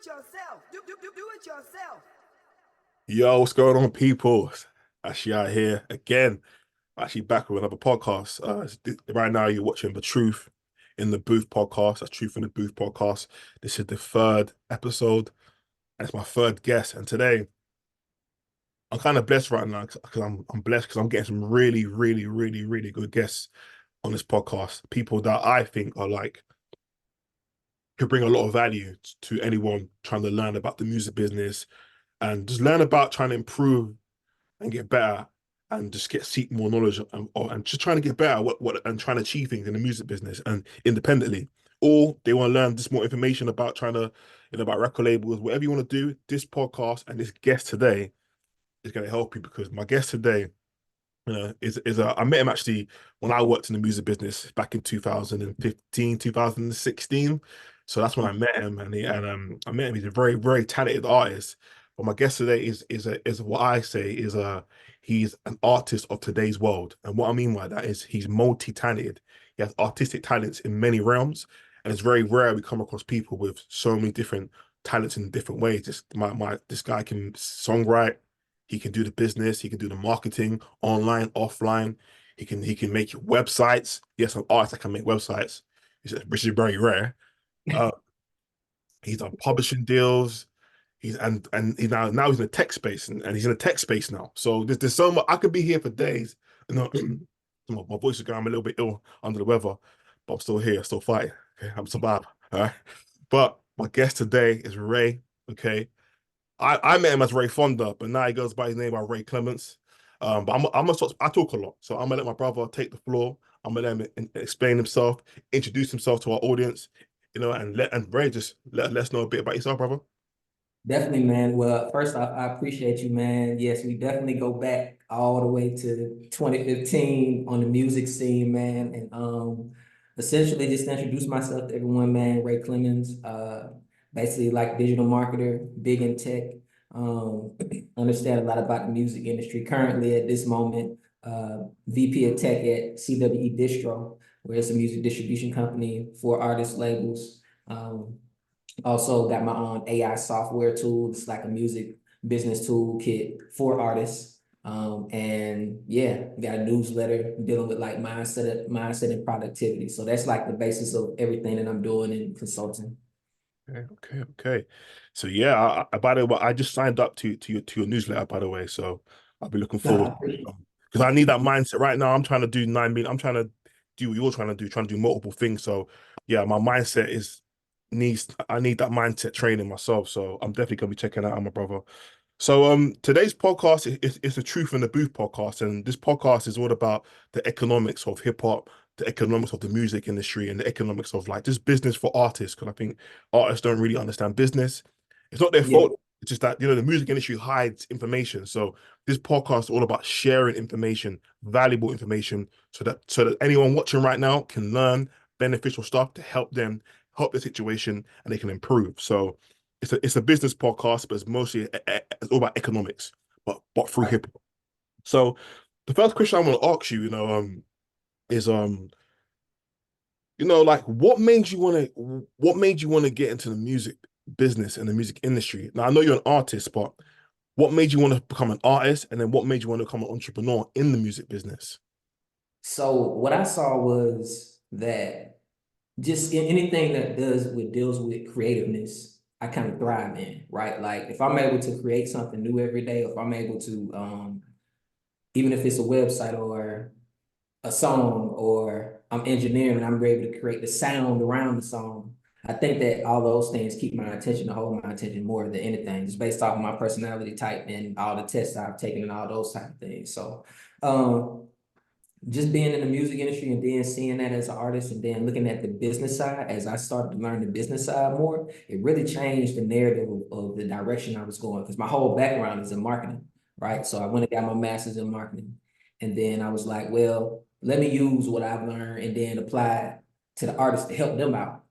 it yourself. Do it yourself. Yo, what's going on, people? Actually, out here again. Actually, back with another podcast. Right now, you're watching the Truth in the Booth podcast. That's Truth in the Booth podcast. This is the third episode, and it's my third guest. And today, I'm kind of blessed right now because I'm blessed because I'm getting some really good guests on this podcast. People that I think are like could bring a lot of value to anyone trying to learn about the music business and just learn about trying to improve and get better and just seek more knowledge and just trying to get better what and trying to achieve things in the music business and independently. Or they want to learn just more information about trying to, about record labels, whatever you want to do. This podcast and this guest today is going to help you because my guest today, I met him actually when I worked in the music business back in 2015, 2016. So that's when I met him, I met him. He's a very talented artist. But my guest today is what I say is he's an artist of today's world, and what I mean by that is he's multi-talented. He has artistic talents in many realms, and it's very rare we come across people with so many different talents in different ways. This guy can songwrite, he can do the business, he can do the marketing, online, offline. He can make websites. Yes, an artist that can make websites, which is very rare. Uh, he's done publishing deals. Now he's in the tech space and he's in the tech space now. So there's so much. I could be here for days. You know, my voice is going. I'm a little bit ill under the weather, but I'm still here, still fighting. Okay, I'm surviving. All right. But my guest today is Rey. Okay, I met him as Ray Fonda, but now he goes by his name by Rey Clemons. But I talk a lot, so I'm gonna let my brother take the floor. I'm gonna let him explain himself, introduce himself to our audience, and Ray just let us know a bit about yourself, brother. Definitely, man. Well, first off, I appreciate you, man. Yes, we definitely go back all the way to 2015 on the music scene, man. And essentially just introduce myself to everyone, man. Rey Clemons, basically like digital marketer, big in tech. Um, understand a lot about the music industry. Currently at this moment, VP of tech at CWE Distro, where it's a music distribution company for artist labels. Also got my own AI software tool. It's like a music business toolkit for artists. And yeah, got a newsletter dealing with like mindset and productivity. So that's like the basis of everything that I'm doing in consulting. Okay. So yeah, by the way, I just signed up to your newsletter, by the way. So I'll be looking forward I appreciate because I need that mindset right now. I'm trying to do 9 million. I'm trying to do what you're trying to do multiple things. So yeah, my mindset is needs. I need that mindset training myself. So I'm definitely gonna be checking that out, my brother. So today's podcast is the Truth in the Booth podcast, and this podcast is all about the economics of hip hop, the economics of the music industry, and the economics of like just business for artists. Because I think artists don't really understand business. It's not their it. Yeah, fault. It's just that the music industry hides information. So this podcast is all about sharing information, valuable information, so that anyone watching right now can learn beneficial stuff to help their situation, and they can improve. So it's a business podcast, but it's all about economics, but through right. hip hop. So the first question I'm going to ask you, is like what made you want to get into the music business and the music industry? Now I know you're an artist, but what made you want to become an artist, and then what made you want to become an entrepreneur in the music business? So what I saw was that just in anything that deals with creativeness, I kind of thrive in, right? Like if I'm able to create something new every day, if I'm able to even if it's a website or a song or I'm engineering and I'm able to create the sound around the song. I think that all those things keep my attention to hold my attention more than anything, just based off of my personality type and all the tests I've taken and all those type of things. So um, just being in the music industry and then seeing that as an artist and then looking at the business side, as I started to learn the business side more, it really changed the narrative of the direction I was going because my whole background is in marketing, right? So I went and got my master's in marketing. And then I was like, well, let me use what I've learned and then apply it to the artists to help them out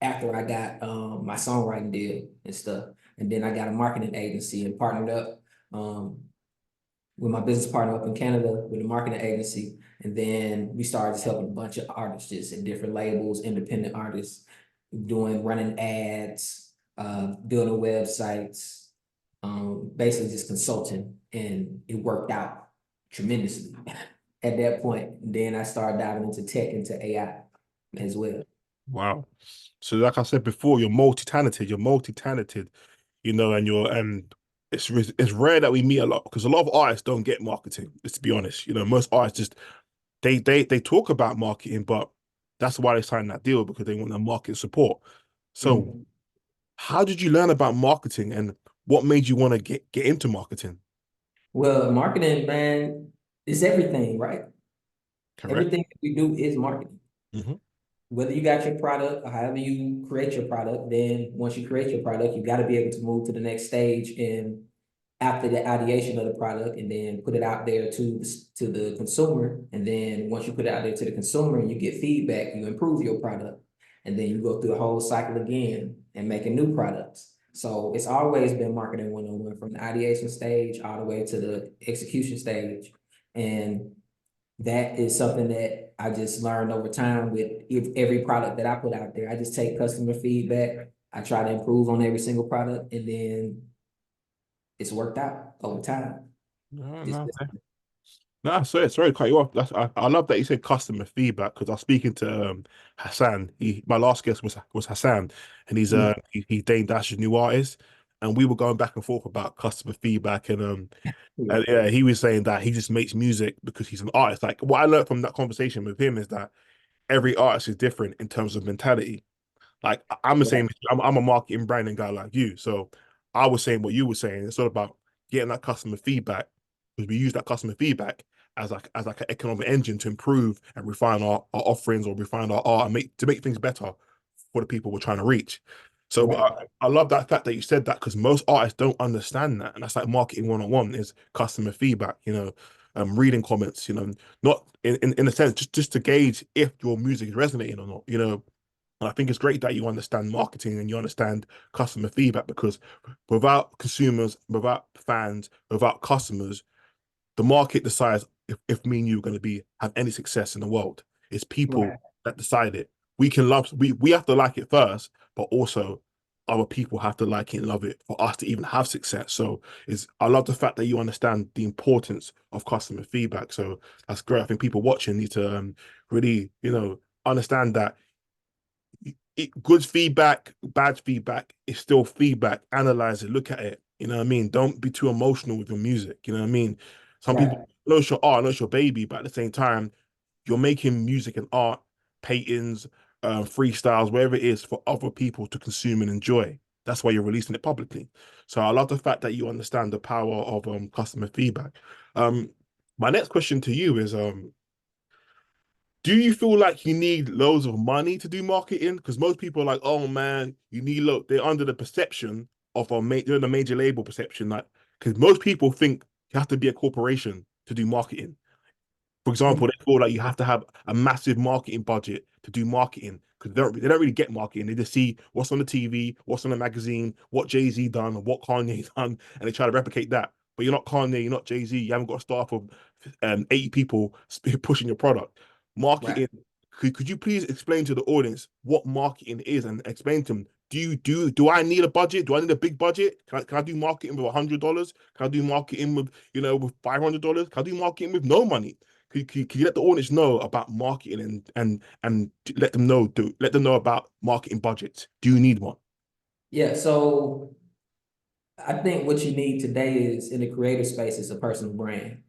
after I got my songwriting deal and stuff. And then I got a marketing agency and partnered up with my business partner up in Canada with a marketing agency. And then we started just helping a bunch of artists just in different labels, independent artists, running ads, building websites, basically just consulting, and it worked out tremendously at that point. Then I started diving into tech, into AI as well. Wow. So like I said before, you're multi-talented. You're multi-talented, and it's rare that we meet a lot because a lot of artists don't get marketing. Let's be honest. Most artists just they talk about marketing, but that's why they sign that deal because they want the market support. So Mhm. how did you learn about marketing and what made you want to get into marketing? Well, marketing, man, is everything, right? Correct. Everything that we do is marketing. Hmm. Whether you got your product or however you create your product, then once you create your product, you got to be able to move to the next stage and after the ideation of the product, and then put it out there to the consumer. And then once you put it out there to the consumer and you get feedback, you improve your product. And then you go through the whole cycle again and making new products. So it's always been marketing 101 from the ideation stage all the way to the execution stage. And that is something that I just learned over time with every product that I put out there. I just take customer feedback. I try to improve on every single product, and then it's worked out over time. No, Just no. No, sorry to cut you off. I love that you said customer feedback because I was speaking to Hassan. My last guest was Hassan, and he's Dane Dash's new artist, and we were going back and forth about customer feedback, and yeah, he was saying that he just makes music because he's an artist. Like what I learned from that conversation with him is that every artist is different in terms of mentality. Like I'm the Right, same. I'm a marketing branding guy like you. So I was saying what you were saying. It's all about getting that customer feedback because we use that customer feedback as like an economic engine to improve and refine our offerings or refine our art and make things better for the people we're trying to reach. So right, I love that fact that you said that because most artists don't understand that, and that's like marketing 101 is customer feedback. Reading comments. Not in a sense just to gauge if your music is resonating or not. And I think it's great that you understand marketing and you understand customer feedback because without consumers, without fans, without customers, the market decides if me and you are going to have any success in the world. It's people right. that decide it. We have to like it first, but also other people have to like it and love it for us to even have success. So I love the fact that you understand the importance of customer feedback. So that's great. I think people watching need to really, understand that good feedback, bad feedback is still feedback. Analyze it, look at it. You know what I mean? Don't be too emotional with your music. You know what I mean? Some people Right. know it's your art, know it's your baby, but at the same time, you're making music and art, paintings, freestyles, wherever it is for other people to consume and enjoy. That's why you're releasing it publicly. So I love the fact that you understand the power of customer feedback. Um, my next question to you is do you feel like you need loads of money to do marketing? Because most people are like, oh man, you need they're under the perception of they're in the major label perception. Like, because most people think you have to be a corporation to do marketing. For example, they feel like you have to have a massive marketing budget to do marketing because they don't really get marketing. They just see what's on the TV, what's on the magazine, what Jay-Z done, what Kanye done, and they try to replicate that. But you're not Kanye, you're not Jay-Z, you haven't got a staff of 80 people pushing your product. Right. Marketing, could you please explain to the audience what marketing is and explain to them, do I need a budget? Do I need a big budget? Can I do marketing with $100? Can I do marketing with $500? Can I do marketing with no money? Could you let the audience know about marketing and let them know about marketing budgets? Do you need one? Yeah. So I think what you need today is in the creative space is a personal brand.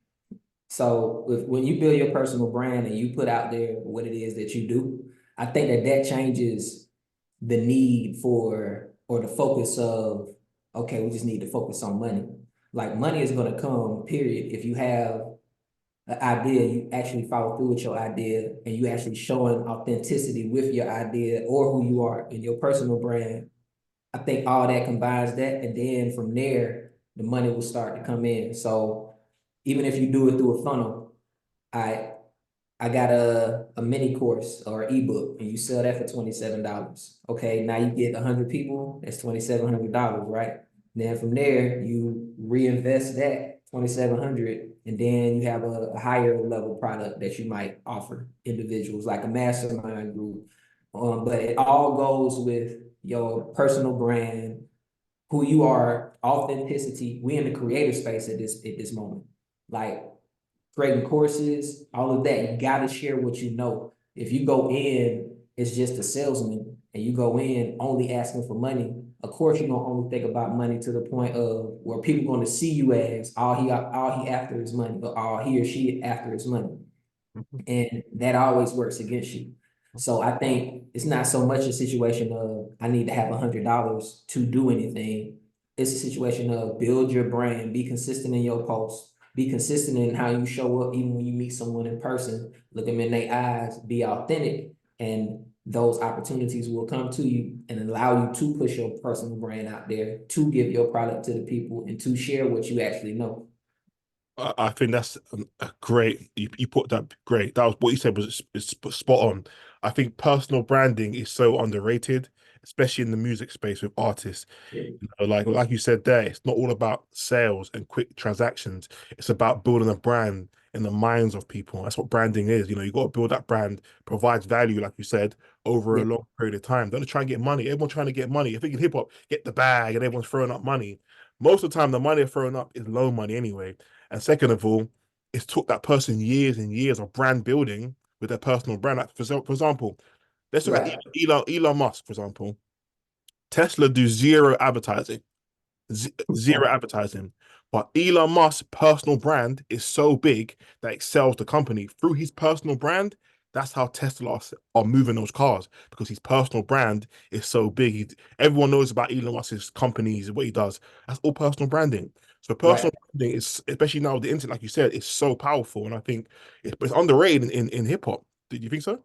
So when you build your personal brand and you put out there what it is that you do, I think that changes the need for or the focus of, okay, we just need to focus on money. Like money is going to come, period. If you have an idea, you actually follow through with your idea and you actually showing authenticity with your idea or who you are in your personal brand. I think all that combines that. And then from there, the money will start to come in. So even if you do it through a funnel, I I got a mini course or ebook and you sell that for $27. Okay, now you get 100 people, that's $2,700, right? Then from there, you reinvest that 2,700 and then you have a higher level product that you might offer individuals like a mastermind group. But it all goes with your personal brand, who you are, authenticity. We in the creative space at this moment. Like creating courses, all of that. You got to share what you know. If you go in, it's just a salesman, and you go in only asking for money. Of course, you're gonna only think about money to the point of where people going to see you as all he after is money, or all he or she after is money, and that always works against you. So I think it's not so much a situation of I need to have $100 to do anything. It's a situation of build your brand, be consistent in your posts, be consistent in how you show up, even when you meet someone in person, look them in their eyes, be authentic, and those opportunities will come to you and allow you to push your personal brand out there, to give your product to the people, and to share what you actually know. I think that's a great. You put that great. That was what you said was spot on. I think personal branding is so underrated, especially in the music space with artists. Yeah. You know, like you said there, it's not all about sales and quick transactions. It's about building a brand in the minds of people. That's what branding is. You know, you got to build that brand, provides value, like you said, over a Yeah. long period of time. Don't try and get money. Everyone's trying to get money. If you can hip hop, get the bag, and everyone's throwing up money. Most of the time, the money they're throwing up is low money anyway. And second of all, it's took that person years and years of brand building with their personal brand. Like for example, let's look at Right. Elon Musk, for example. Tesla do zero advertising, zero advertising. But Elon Musk's personal brand is so big that it sells the company through his personal brand. That's how Tesla are moving those cars because his personal brand is so big. Everyone knows about Elon Musk's companies, what he does. That's all personal branding. So personal Right. branding is, especially now with the internet, like you said, it's so powerful. And I think it's underrated in hip hop. Did you think so?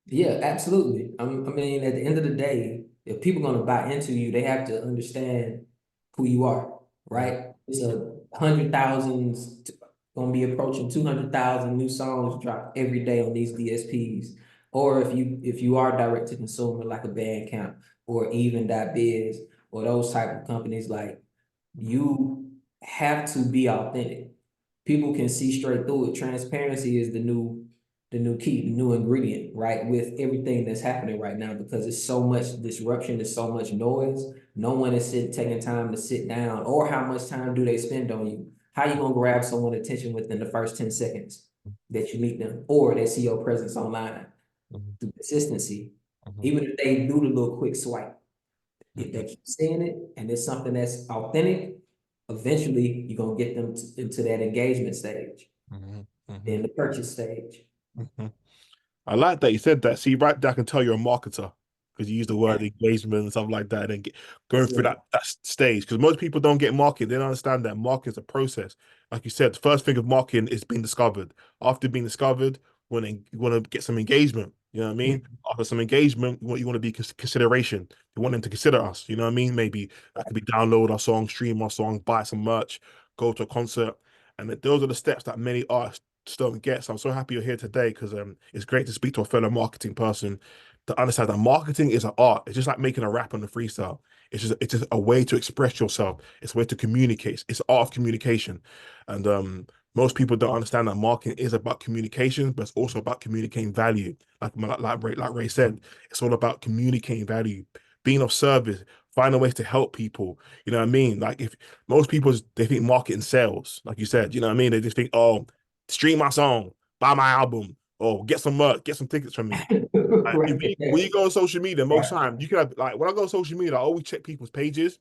Yeah, absolutely. I mean, at the end of the day, if people are going to buy into you, they have to understand who you are, Mhm. right? It's a hundred thousands going to be approaching 200,000 new songs drop every day on these DSPs. Or if you are direct to consumer like a Bandcamp or even Biz or those type of companies, like you have to be authentic. People can see straight through it. Transparency is the new key, the new ingredient, right? With everything that's happening right now, because it's so much disruption, there's so much noise. No one is taking time to sit down, or how much time do they spend on you? How you gonna grab someone's attention within the first 10 seconds that you meet them, or they see your presence online Mhm. through consistency? Mhm. Even if they do the little quick swipe, if Mhm. they keep seeing it and it's something that's authentic, eventually you're gonna get them into that engagement stage, Mhm. then Mhm. the purchase stage. Mhm. I like that you said that. See, right there, I can tell you're a marketer because you use the word engagement and stuff like that, and then going through Yeah. that stage. Because most people don't get marketing, they don't understand that marketing is a process. Like you said, the first thing of marketing is being discovered. After being discovered, you want to get some engagement. You know what I mean? After some engagement, you want to be consideration. You want them to consider us. You know what I mean? Maybe that could be download our song, stream our song, buy some merch, go to a concert, and those are the steps that many artists don't get. So I'm so happy you're here today because it's great to speak to a fellow marketing person to understand that marketing is an art. It's just like making a rap on the freestyle. It's just a way to express yourself. It's a way to communicate. It's art of communication, and most people don't understand that marketing is about communication, but it's also about communicating value. Like Ray said, it's all about communicating value, being of service, finding ways to help people. You know what I mean? Like if most people they think marketing sales, like you said, you know what I mean? They just think, oh, stream my song, buy my album, or get some merch, get some tickets from me. Like, Right. when you go on social media, most Right. time you can have like when I go on social media, I always check people's pages.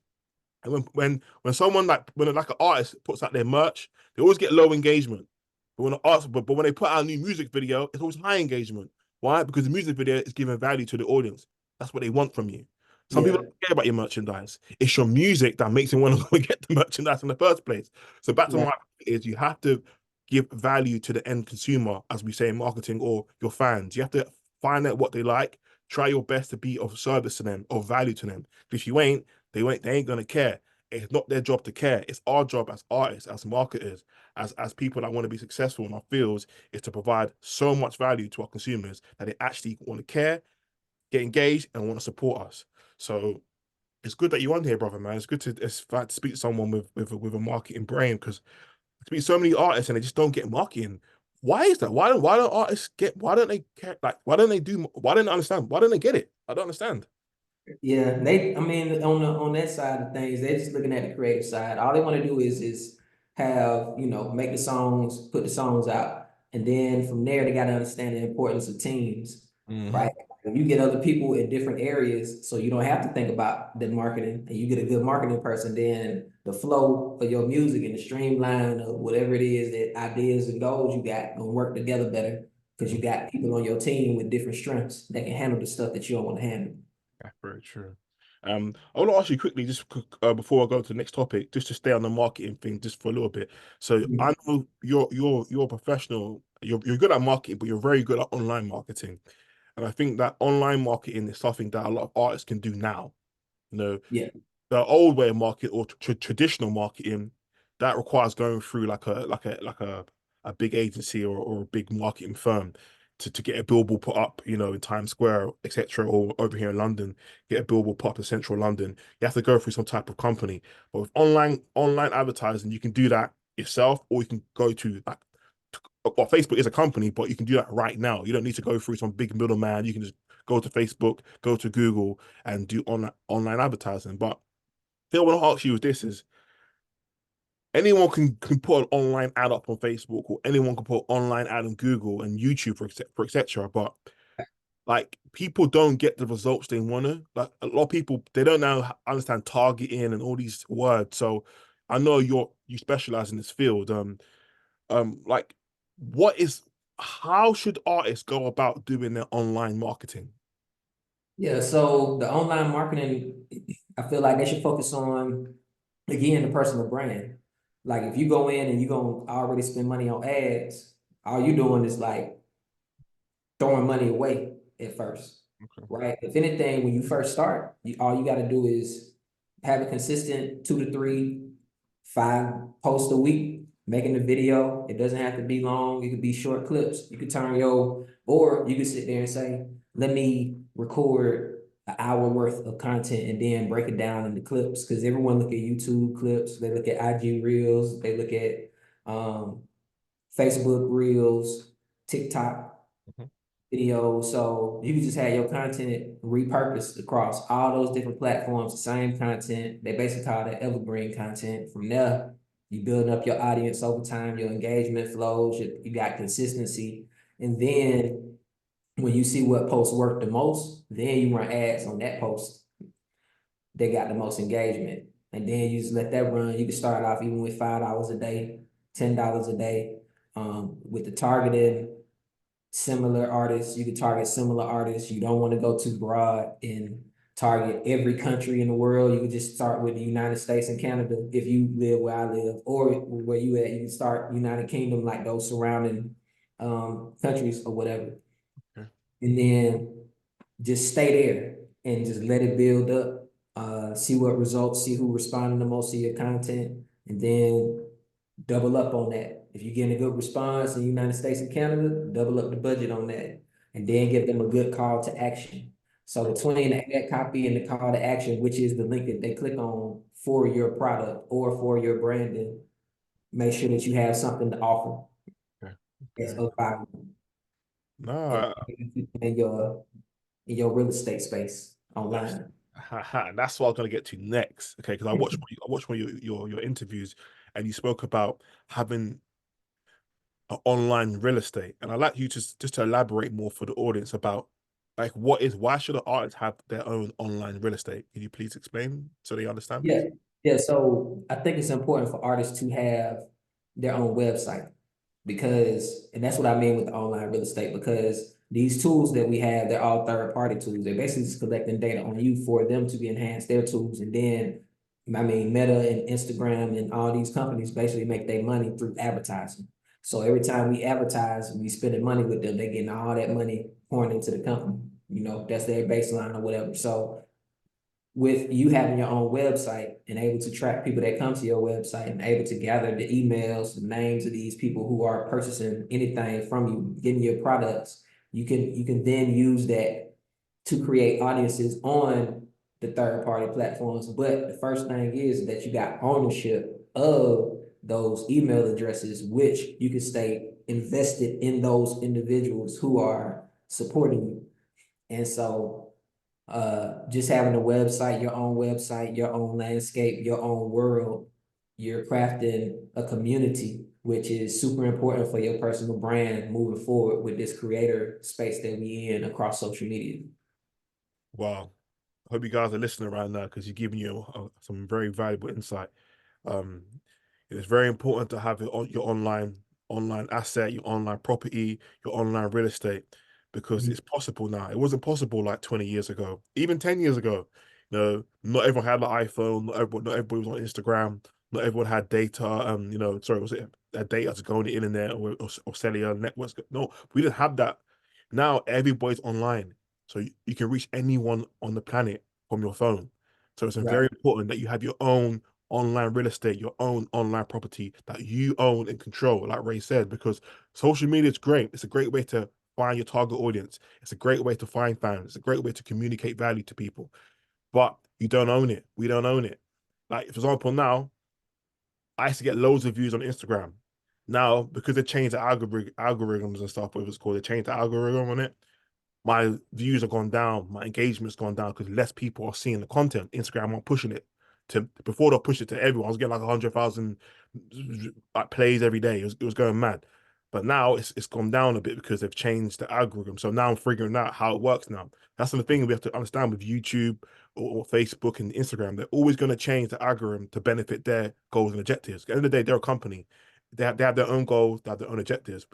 And when someone like an artist puts out their merch, they always get low engagement. But when they put out a new music video, it's always high engagement. Why? Because the music video is giving value to the audience. That's what they want from you. Some people Yeah. don't care about your merchandise. It's your music that makes them want to go and get the merchandise in the first place. So back to Right. my is you have to give value to the end consumer, as we say in marketing, or your fans. You have to find out what they like, try your best to be of service to them, of value to them. If you ain't, they ain't gonna care. It's not their job to care. It's our job as artists, as marketers, as people that want to be successful in our fields, is to provide so much value to our consumers that they actually want to care, get engaged, and want to support us. So it's good that you're on here, brother, man. It's like to speak to someone with a marketing brain because I speak to so many artists and they just don't get marketing. Why is that? Why don't artists get? Why don't they care? Like why don't they understand? Why don't they get it? I don't understand. Yeah, I mean, on that side of things, they're just looking at the creative side. All they want to do is have, make the songs, put the songs out, and then from there they got to understand the importance of teams, Hmm. right? If you get other people in different areas, so you don't have to think about the marketing, and you get a good marketing person, then the flow of your music and the streamline of whatever it is that ideas and goals you got gonna work together better because you got people on your team with different strengths that can handle the stuff that you don't want to handle. That's very true. I want to ask you quickly, just before I go to the next topic, just to stay on the marketing thing, just for a little bit. So I know you're a professional. You're good at marketing, but you're very good at online marketing. And I think that online marketing is something that a lot of artists can do now. You know, Yeah. the old way of market or traditional marketing that requires going through a big agency or a big marketing firm to get a billboard put up, in Times Square, etc., or over here in London, get a billboard put up in central London. You have to go through some type of company. But with online advertising, you can do that yourself, or you can go to well, Facebook is a company, but you can do that right now. You don't need to go through some big middleman. You can just go to Facebook, go to Google, and do online advertising. But thing I want to ask you is this: is anyone can put an online ad up on Facebook, or anyone can put online ad on Google and YouTube for etc. But like people don't get the results they want to. Like a lot of people, they don't know understand targeting and all these words. So I know you specialize in this field. Like what is how should artists go about doing their online marketing? Yeah, so the online marketing, I feel like they should focus on, again, the personal brand. Like if you go in and you're gonna already spend money on ads, all you're doing is like throwing money away at first, Okay. right? If anything, when you first start, all you got to do is have a consistent 2 to 3, 5 posts a week, making a video. It doesn't have to be long. It could be short clips. You could or you could sit there and say, let me record an hour worth of content and then break it down into clips. Because everyone look at YouTube clips, they look at IG Reels, they look at um, Facebook Reels, TikTok Mhm. video. So you can just have your content repurposed across all those different platforms, the same content. They basically call that evergreen content. From there, you building up your audience over time, your engagement flows, you got consistency. And then when you see what posts work the most, then you run ads on that post. They got the most engagement. And then you just let that run. You can start off even with $5 a day, $10 a day. With the targeting, similar artists. You can target similar artists. You don't want to go too broad and target every country in the world. You can just start with the United States and Canada if you live where I live, or where you at. You can start United Kingdom, like those surrounding countries or whatever, Okay. and then just stay there and just let it build up. See what results, see who responding the most to your content, and then double up on that. If you're getting a good response in the United States and Canada, double up the budget on that, and then give them a good call to action. So between the ad copy and the call to action, which is the link that they click on for your product or for your branding, make sure that you have something to offer Okay. that's Okay. of value and No, in your real estate space that's online. that's what I was gonna get to next. Okay, because I watched one of your interviews, and you spoke about having online real estate, and I'd like you to just to elaborate more for the audience about like why should an artist have their own online real estate? Can you please explain so they understand, Yeah, please? yeah. So I think it's important for artists to have their own website because, and that's what I mean with online real estate, because these tools that we have, they're all third-party tools. They're basically just collecting data on you for them to enhance their tools. And then, I mean, Meta and Instagram and all these companies basically make their money through advertising. So every time we advertise, we spending money with them, they getting all that money pouring into the company. That's their baseline or whatever. So with you having your own website and able to track people that come to your website and able to gather the emails, the names of these people who are purchasing anything from you, getting your products, you can then use that to create audiences on the third party platforms. But the first thing is that you got ownership of those email addresses, which you can stay invested in those individuals who are supporting you. And so Just having a website, your own landscape, your own world, you're crafting a community, which is super important for your personal brand moving forward with this creator space that we in across social media. Wow. I hope you guys are listening right now because you're giving you some very valuable insight. Um, it's very important to have your online asset, your online property, your online real estate, because Mhm. it's possible now. It wasn't possible like 20 years ago, even 10 years ago. Not everyone had an iPhone, not everybody was on Instagram, not everyone had data. Sorry, was it data to go on the internet or cellular networks? No, we didn't have that. Now everybody's online, so you can reach anyone on the planet from your phone. So it's Right, very important that you have your own online real estate, your own online property that you own and control, like Ray said, because social media is great. It's a great way to find your target audience. It's a great way to find fans. It's a great way to communicate value to people. But you don't own it. We don't own it. Like, for example, now I used to get loads of views on Instagram. Now, because they changed the algorithms and stuff, what it was called, they changed the algorithm on it. My views have gone down, my engagement's gone down because less people are seeing the content. Instagram aren't pushing it to before they'll push it to everyone. I was getting like 100,000 like plays every day. It was going mad. But now it's gone down a bit because they've changed the algorithm. So now I'm figuring out how it works now. That's the thing we have to understand with YouTube or Facebook and Instagram. They're always going to change the algorithm to benefit their goals and objectives. At the end of the day, they're a company. They have their own goals, they have their own objectives.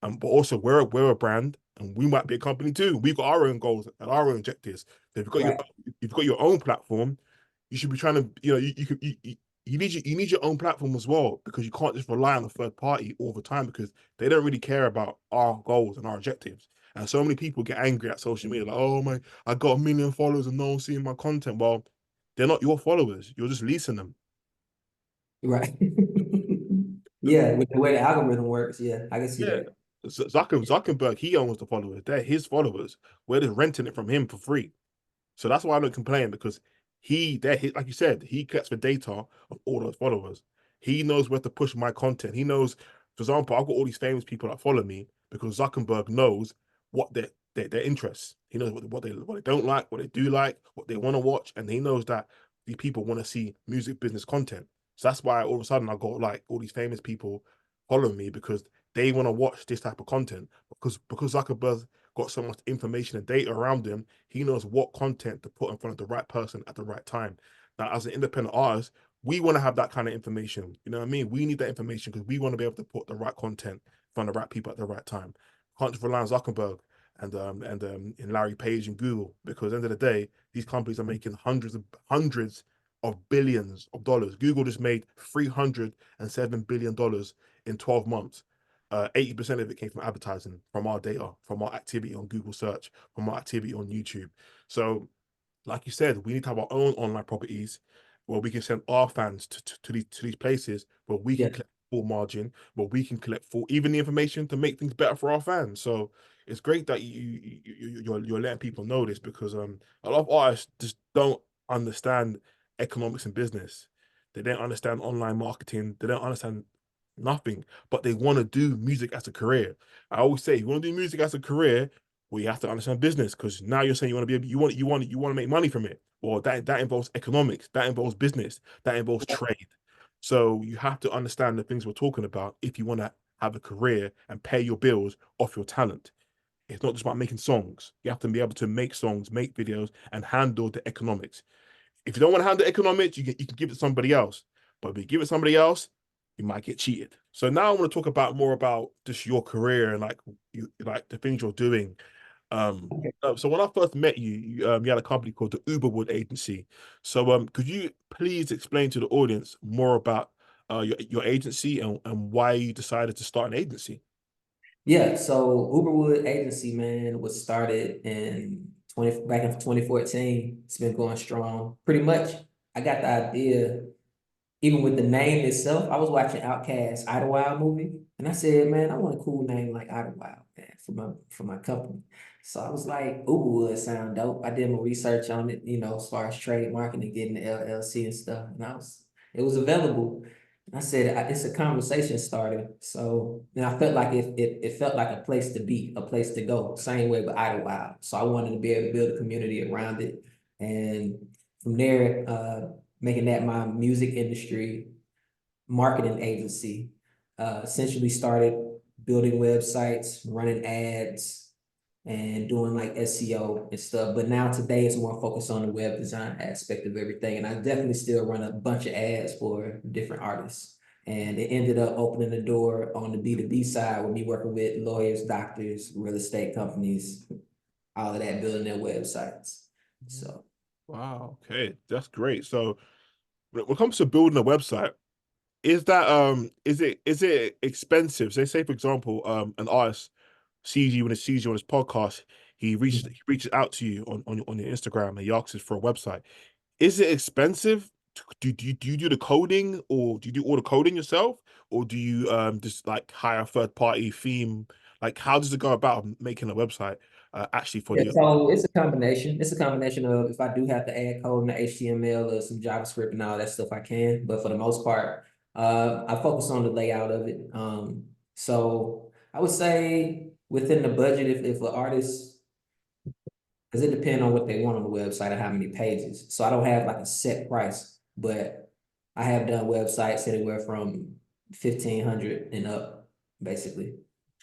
But also we're a brand and we might be a company too. We've got our own goals and our own objectives. So right. if you've got your own platform, you should be trying to, you need your own platform as well because you can't just rely on a third party all the time because they don't really care about our goals and our objectives. And so many people get angry at social media, like, oh my, I got 1 million followers and no one's seeing my content. Well, they're not your followers. You're just leasing them. Right. Yeah, with the way the algorithm works, yeah, I can see Yeah. that. Zuckerberg, he owns the followers. They're his followers. We're just renting it from him for free. So that's why I don't complain because like you said, he collects the data of all those followers. He knows where to push my content. He knows, for example, I've got all these famous people that follow me because Zuckerberg knows what their interests. He knows what they don't like, what they do like, what they want to watch, and he knows that these people want to see music business content. So that's why all of a sudden I got like all these famous people following me because they want to watch this type of content because Zuckerberg got so much information and data around him, he knows what content to put in front of the right person at the right time. Now, as an independent artist, we want to have that kind of information. You know what I mean? We need that information because we want to be able to put the right content in front of the right people at the right time. Can't just rely on Zuckerberg and Larry Page and Google because at the end of the day, these companies are making hundreds of billions of dollars. Google just made $307 billion in 12 months. 80% of it came from advertising, from our data, from our activity on Google search, from our activity on YouTube. So, like you said, we need to have our own online properties where we can send our fans to these places where we can Yeah. collect full margin, where we can collect full even the information to make things better for our fans. So it's great that you're letting people know this because a lot of artists just don't understand economics and business. They don't understand online marketing. They don't understand nothing, but they want to do music as a career. I always say, if you want to do music as a career, well, you have to understand business because now you're saying you want to be, you want to make money from it. Well, that involves economics, that involves business, that involves trade. So you have to understand the things we're talking about if you want to have a career and pay your bills off your talent. It's not just about making songs. You have to be able to make songs, make videos, and handle the economics. If you don't want to handle economics, you can give it to somebody else. But if you give it to somebody else, you might get cheated. So now I want to talk about more about just your career and like the things you're doing. Okay. So when I first met you, you had a company called the Uberwood Agency. So could you please explain to the audience more about your agency and why you decided to start an agency? Yeah, so Uberwood Agency, man, was started in 20 back in 2014. It's been going strong. Pretty much, I got the idea, even with the name itself. I was watching Outkast Idlewild movie, and I said, man, I want a cool name like Idlewild, man, for my company. So I was like, Uberwood sound dope. I did my research on it, as far as trademarking and getting the LLC and stuff, and it was available. I said it's a conversation starter. So and I felt like it felt like a place to be, a place to go. Same way with Idlewild. So I wanted to be able to build a community around it. And from there, making that my music industry marketing agency, essentially started building websites, running ads, and doing like SEO and stuff. But now today it's more focused on the web design aspect of everything. And I definitely still run a bunch of ads for different artists. And it ended up opening the door on the B2B side with me working with lawyers, doctors, real estate companies, all of that, building their websites. So Wow, okay, that's great. So when it comes to building a website, is it expensive? Say for example, an artist sees you when he sees you on his podcast, he reaches out to you on your Instagram and he asks for a website. Is it expensive? Do you do the coding, or do you do all the coding yourself, or do you just like hire a third party theme? Like, how does it go about making a website actually for yeah, the so it's a combination. It's a combination of if I do have to add code in the HTML or some JavaScript and all that stuff, I can. But for the most part, I focus on the layout of it. So I would say within the budget, if an artist, because it depends on what they want on the website and how many pages. So I don't have like a set price, but I have done websites anywhere from 1,500 and up, basically.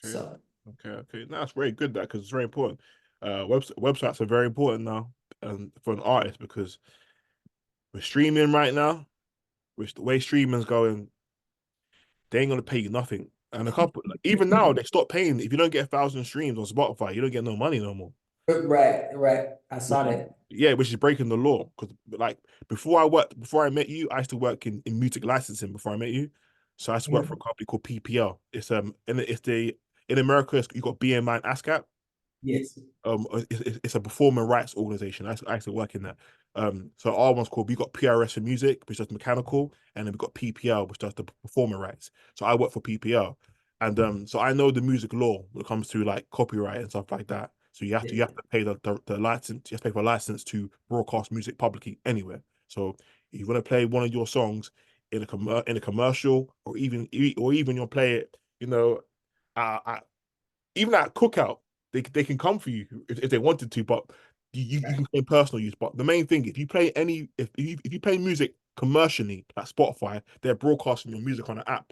Okay, So okay. No, it's very good that because it's very important. Websites are very important now, for an artist because we're streaming right now. With the way streaming's going, they ain't gonna pay you nothing. And a couple, like, even now, they stop paying. If you don't get 1,000 streams on Spotify, you don't get no money no more. right. I saw Which is, that. yeah, which is breaking the law. Because like before I met you, I used to work in music licensing before I met you. So I used to work for a Mhm. company called PPL. It's the in America, you got BMI and ASCAP. Yes. It's a performing rights organization. I used to work in that. So our one's called, we got PRS for music, which does mechanical, and then we got PPL, which does the performing rights. So I work for PPL, and so I know the music law when it comes to like copyright and stuff like that. So you have to pay the license. You have to pay for a license to broadcast music publicly anywhere. So if you want to play one of your songs in a commercial, or even you'll play it, at even at cookout, they can come for you if they wanted to, but you can claim personal use. But the main thing, if you play music commercially like Spotify, they're broadcasting your music on an app.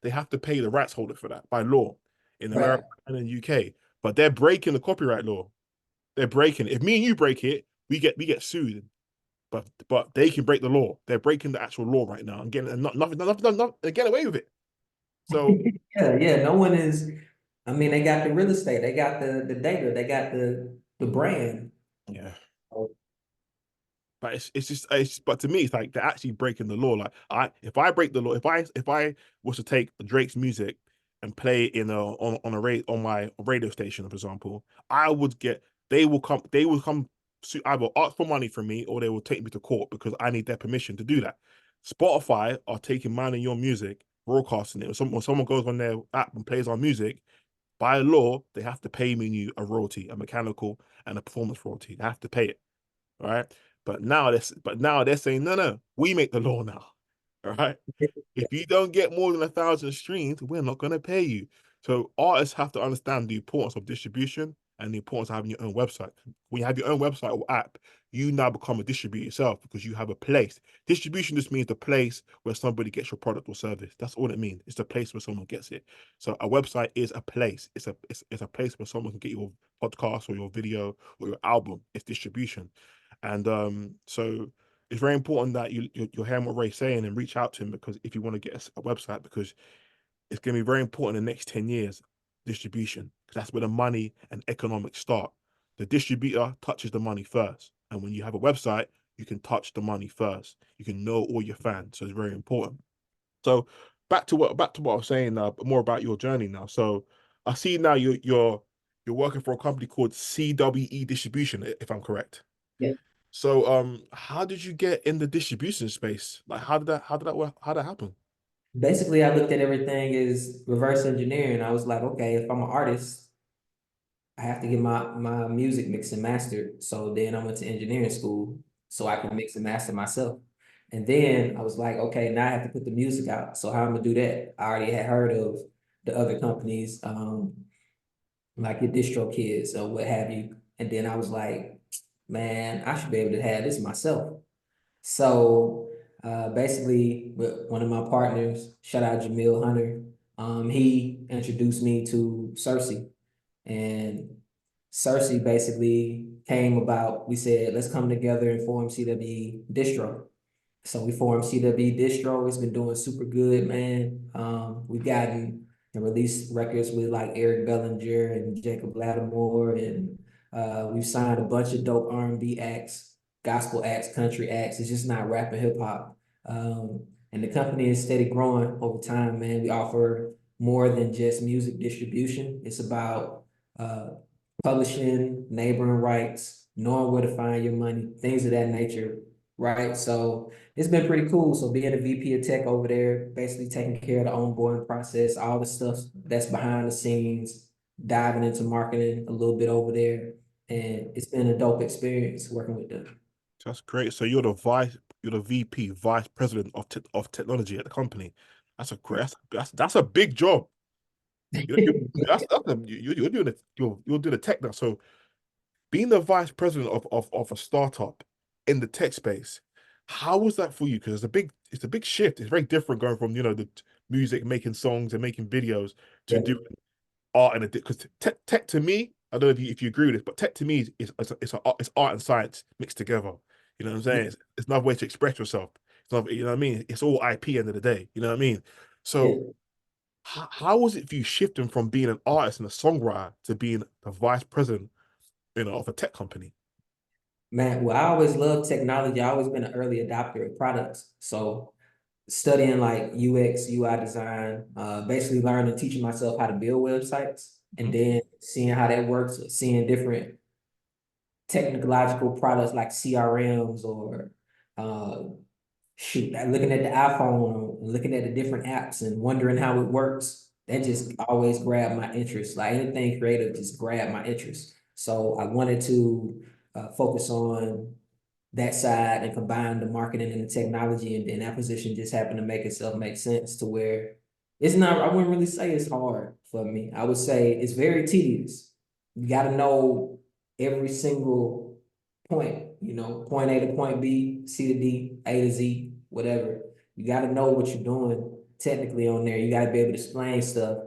They have to pay the rights holder for that by law in Right. America and in the UK. But they're breaking the copyright law. They're breaking it. If me and you break it, we get sued. But they can break the law. They're breaking the actual law right now and getting and nothing, they get away with it. So Yeah. No one is. I mean, they got the real estate, they got the data, they got the brand. yeah. Oh, But but to me it's like they're actually breaking the law. Like if I break the law, if I was to take Drake's music and play it on a rate on my radio station, for example, I would get they will come either ask for money from me or they will take me to court because I need their permission to do that. Spotify are taking mine and your music, broadcasting it. When someone goes on their app and plays our music, by law, they have to pay me and you a royalty, a mechanical and a performance royalty. They have to pay it. All right. But now they're saying, no, no, we make the law now. All right. If you don't get more than 1,000 streams, we're not going to pay you. So artists have to understand the importance of distribution and the importance of having your own website. When you have your own website or app, you now become a distributor yourself because you have a place. Distribution just means the place where somebody gets your product or service. That's all it means. It's the place where someone gets it. So a website is a place. It's a place where someone can get your podcast or your video or your album. It's distribution. And so it's very important that you're hearing what Ray's saying and reach out to him, because if you want to get a website, because it's going to be very important in the next 10 years, distribution, because that's where the money and economics start. The distributor touches the money first. And when you have a website, you can touch the money first. You can know all your fans. So it's very important. So back to what I was saying now, but more about your journey now. So I see now you're working for a company called CWE Distribution, if I'm correct. yeah. So, how did you get in the distribution space? Like, how did that work? How did that happen? Basically, I looked at everything as reverse engineering. I was like, okay, if I'm an artist, I have to get my music mixed and mastered. So then I went to engineering school so I can mix and master myself. And then I was like, okay, now I have to put the music out. So how I'm gonna do that? I already had heard of the other companies, like your distro kids or what have you. And then I was like, man, I should be able to have this myself. So basically, with one of my partners, shout out Jamil Hunter, he introduced me to Cersei. And Cersei basically came about, we said, let's come together and form CWE Distro. So we formed CW Distro. It's been doing super good, man. We've gotten and released records with like Eric Bellinger and Jacob Lattimore, and we've signed a bunch of dope R&B acts, gospel acts, country acts. It's just not rap and hip hop. And the company is steady growing over time, man. We offer more than just music distribution. It's about uh, publishing, neighboring rights, knowing where to find your money, things of that nature, right? So it's been pretty cool. So being a VP of tech over there, basically taking care of the onboarding process, all the stuff that's behind the scenes, diving into marketing a little bit over there. And it's been a dope experience working with them. That's great. So you're the VP, vice president of technology at the company. That's a great, that's a big job. You're doing it. You're doing the tech now. So being the vice president of a startup in the tech space, how was that for you? Because it's a big shift. It's very different going from the music, making songs and making videos to Yeah. doing art and because tech to me, I don't know if you agree with this, but tech to me it's art and science mixed together. You know what I'm saying? It's another way to express yourself. It's not, you know what I mean? It's all IP end of the day. You know what I mean? Yeah. So how was it for you shifting from being an artist and a songwriter to being the vice president, of a tech company? Man, well, I always loved technology. I always been an early adopter of products. So studying like UX, UI design, basically learning, teaching myself how to build websites, and Mhm. then seeing how that works, seeing different technological products like CRMs or uh, shoot, looking at the iPhone or looking at the different apps and wondering how it works. That just always grabbed my interest. Like anything creative just grabbed my interest. So I wanted to focus on that side and combine the marketing and the technology, and then that position just happened to make itself make sense to where it's not, I wouldn't really say it's hard for me. I would say it's very tedious. You got to know every single point, point A to point B, C to D, A to Z, whatever. You got to know what you're doing technically on there. You got to be able to explain stuff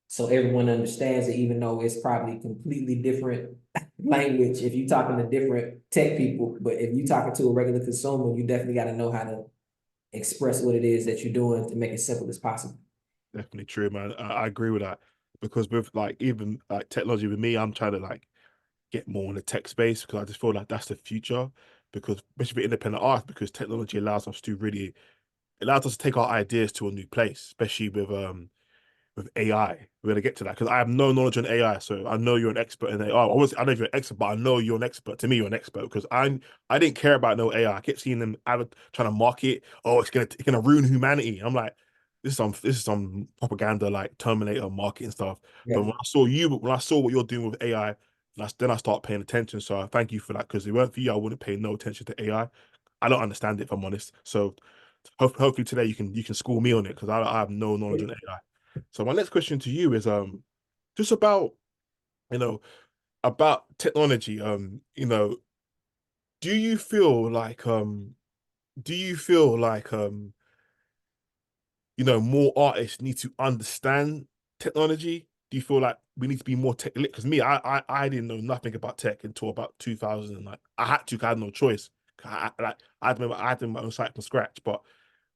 so everyone understands it, even though it's probably completely different language if you're talking to different tech people. But if you're talking to a regular consumer, you definitely got to know how to express what it is that you're doing to make it simple as possible. Definitely true, man. I agree with that because with like even like technology with me, I'm trying to like get more in the tech space because I just feel like that's the future. Because especially with independent art, because technology allows us to really it allows us to take our ideas to a new place, especially with AI. We're gonna get to that because I have no knowledge on AI, so I know you're an expert in AI. I don't know if you're an expert, but I know you're an expert. To me, you're an expert because I didn't care about no AI. I kept seeing them trying to market. Oh, it's gonna ruin humanity. I'm like, this is some propaganda like Terminator marketing stuff. Yeah. But when I saw what you're doing with AI, then I start paying attention. So I thank you for that because if it weren't for you, I wouldn't pay no attention to AI. I don't understand it if I'm honest. So hopefully today you can school me on it because I have no knowledge on AI. So my next question to you is just about you know about technology. Do you feel like do you feel like more artists need to understand technology? Do you feel like we need to be more tech lit? Because me, I didn't know nothing about tech until about 2000. And like I had to, 'cause I had no choice. I had my own site from scratch. But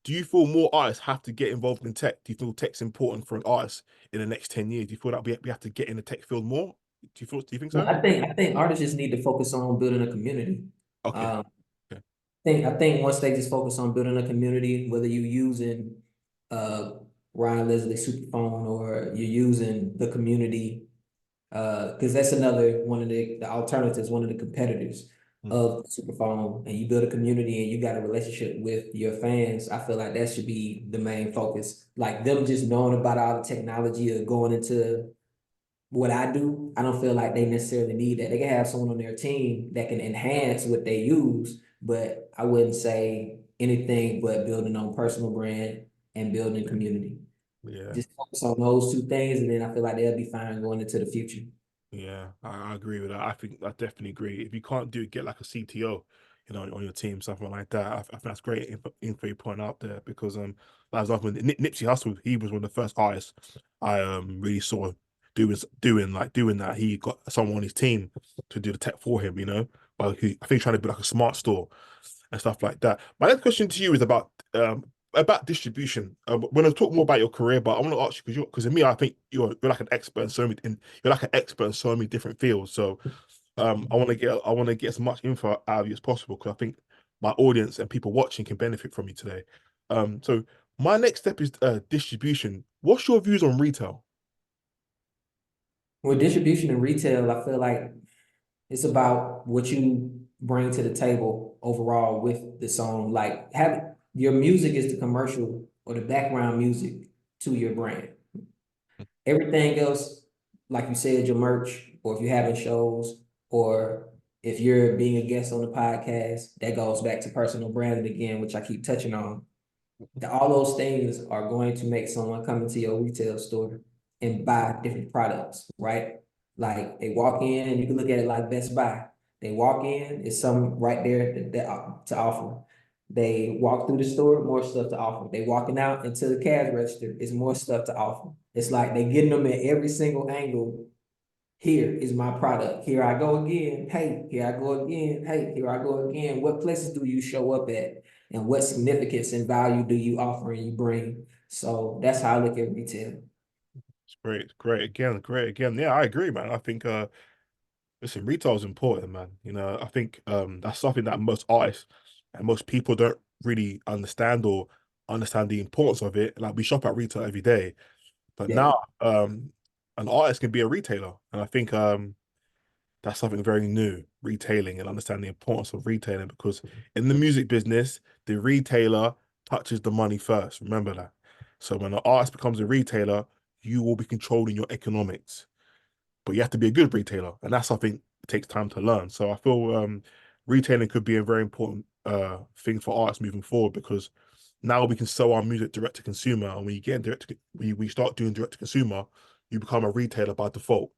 do you feel more artists have to get involved in tech? Do you feel tech's important for an artist in the next 10 years? Do you feel that we have to get in the tech field more? Do you think Well, so? I think artists just need to focus on building a community. Okay. Um, Okay. I think once they just focus on building a community, whether you're using uh Ryan Leslie Superphone or you're using the community, because that's another one of the alternatives, one of the competitors Mm. of Superphone, and you build a community and you got a relationship with your fans. I feel like that should be the main focus. Like them just knowing about all the technology or going into what I do, I don't feel like they necessarily need that. They can have someone on their team that can enhance what they use, but I wouldn't say anything but building on personal brand and building community. Yeah. Just focus on those two things, and then I feel like they'll be fine going into the future. Yeah, I agree with that. I think I definitely agree. If you can't do it, get like a CTO, on your team, something like that. I think that's great info you point out there because like example, Nipsey Hussle, he was one of the first artists I really saw doing that. He got someone on his team to do the tech for him, But I think he's trying to build like a smart store and stuff like that. My next question to you is about distribution. When I talk more about your career, but I want to ask you because in me, I think you're like an expert in so many, you're like an expert in so many different fields. So I want to get as much info out of you as possible because I think my audience and people watching can benefit from you today. So my next step is distribution. What's your views on retail? With distribution and retail, I feel like it's about what you bring to the table overall with the song. Like have your music is the commercial or the background music to your brand. Everything else, like you said, your merch, or if you're having shows, or if you're being a guest on the podcast, that goes back to personal branding again, which I keep touching on. All those things are going to make someone come into your retail store and buy different products, right? Like they walk in, and you can look at it like Best Buy. They walk in, it's some right there to offer. They walk through the store, more stuff to offer. They walking out into the cash register, it's more stuff to offer. It's like they getting them at every single angle. Here is my product. Here I go again. Hey, here I go again. Hey, here I go again. What places do you show up at? And what significance and value do you offer and you bring? So that's how I look at retail. It's great, great again, great again. Yeah, I agree, man. I think listen, retail is important, man. I think that's something that most artists and most people don't really understand or understand the importance of it. Like we shop at retail every day, but Yeah. now an artist can be a retailer, and I think that's something very new, retailing and understanding the importance of retailing because in the music business, the retailer touches the money first. Remember that. So when an artist becomes a retailer, you will be controlling your economics, but you have to be a good retailer, and that's something that takes time to learn. So I feel retailing could be a very important thing for artists moving forward because now we can sell our music direct to consumer, and when you get direct to, when we start doing direct to consumer, you become a retailer by default.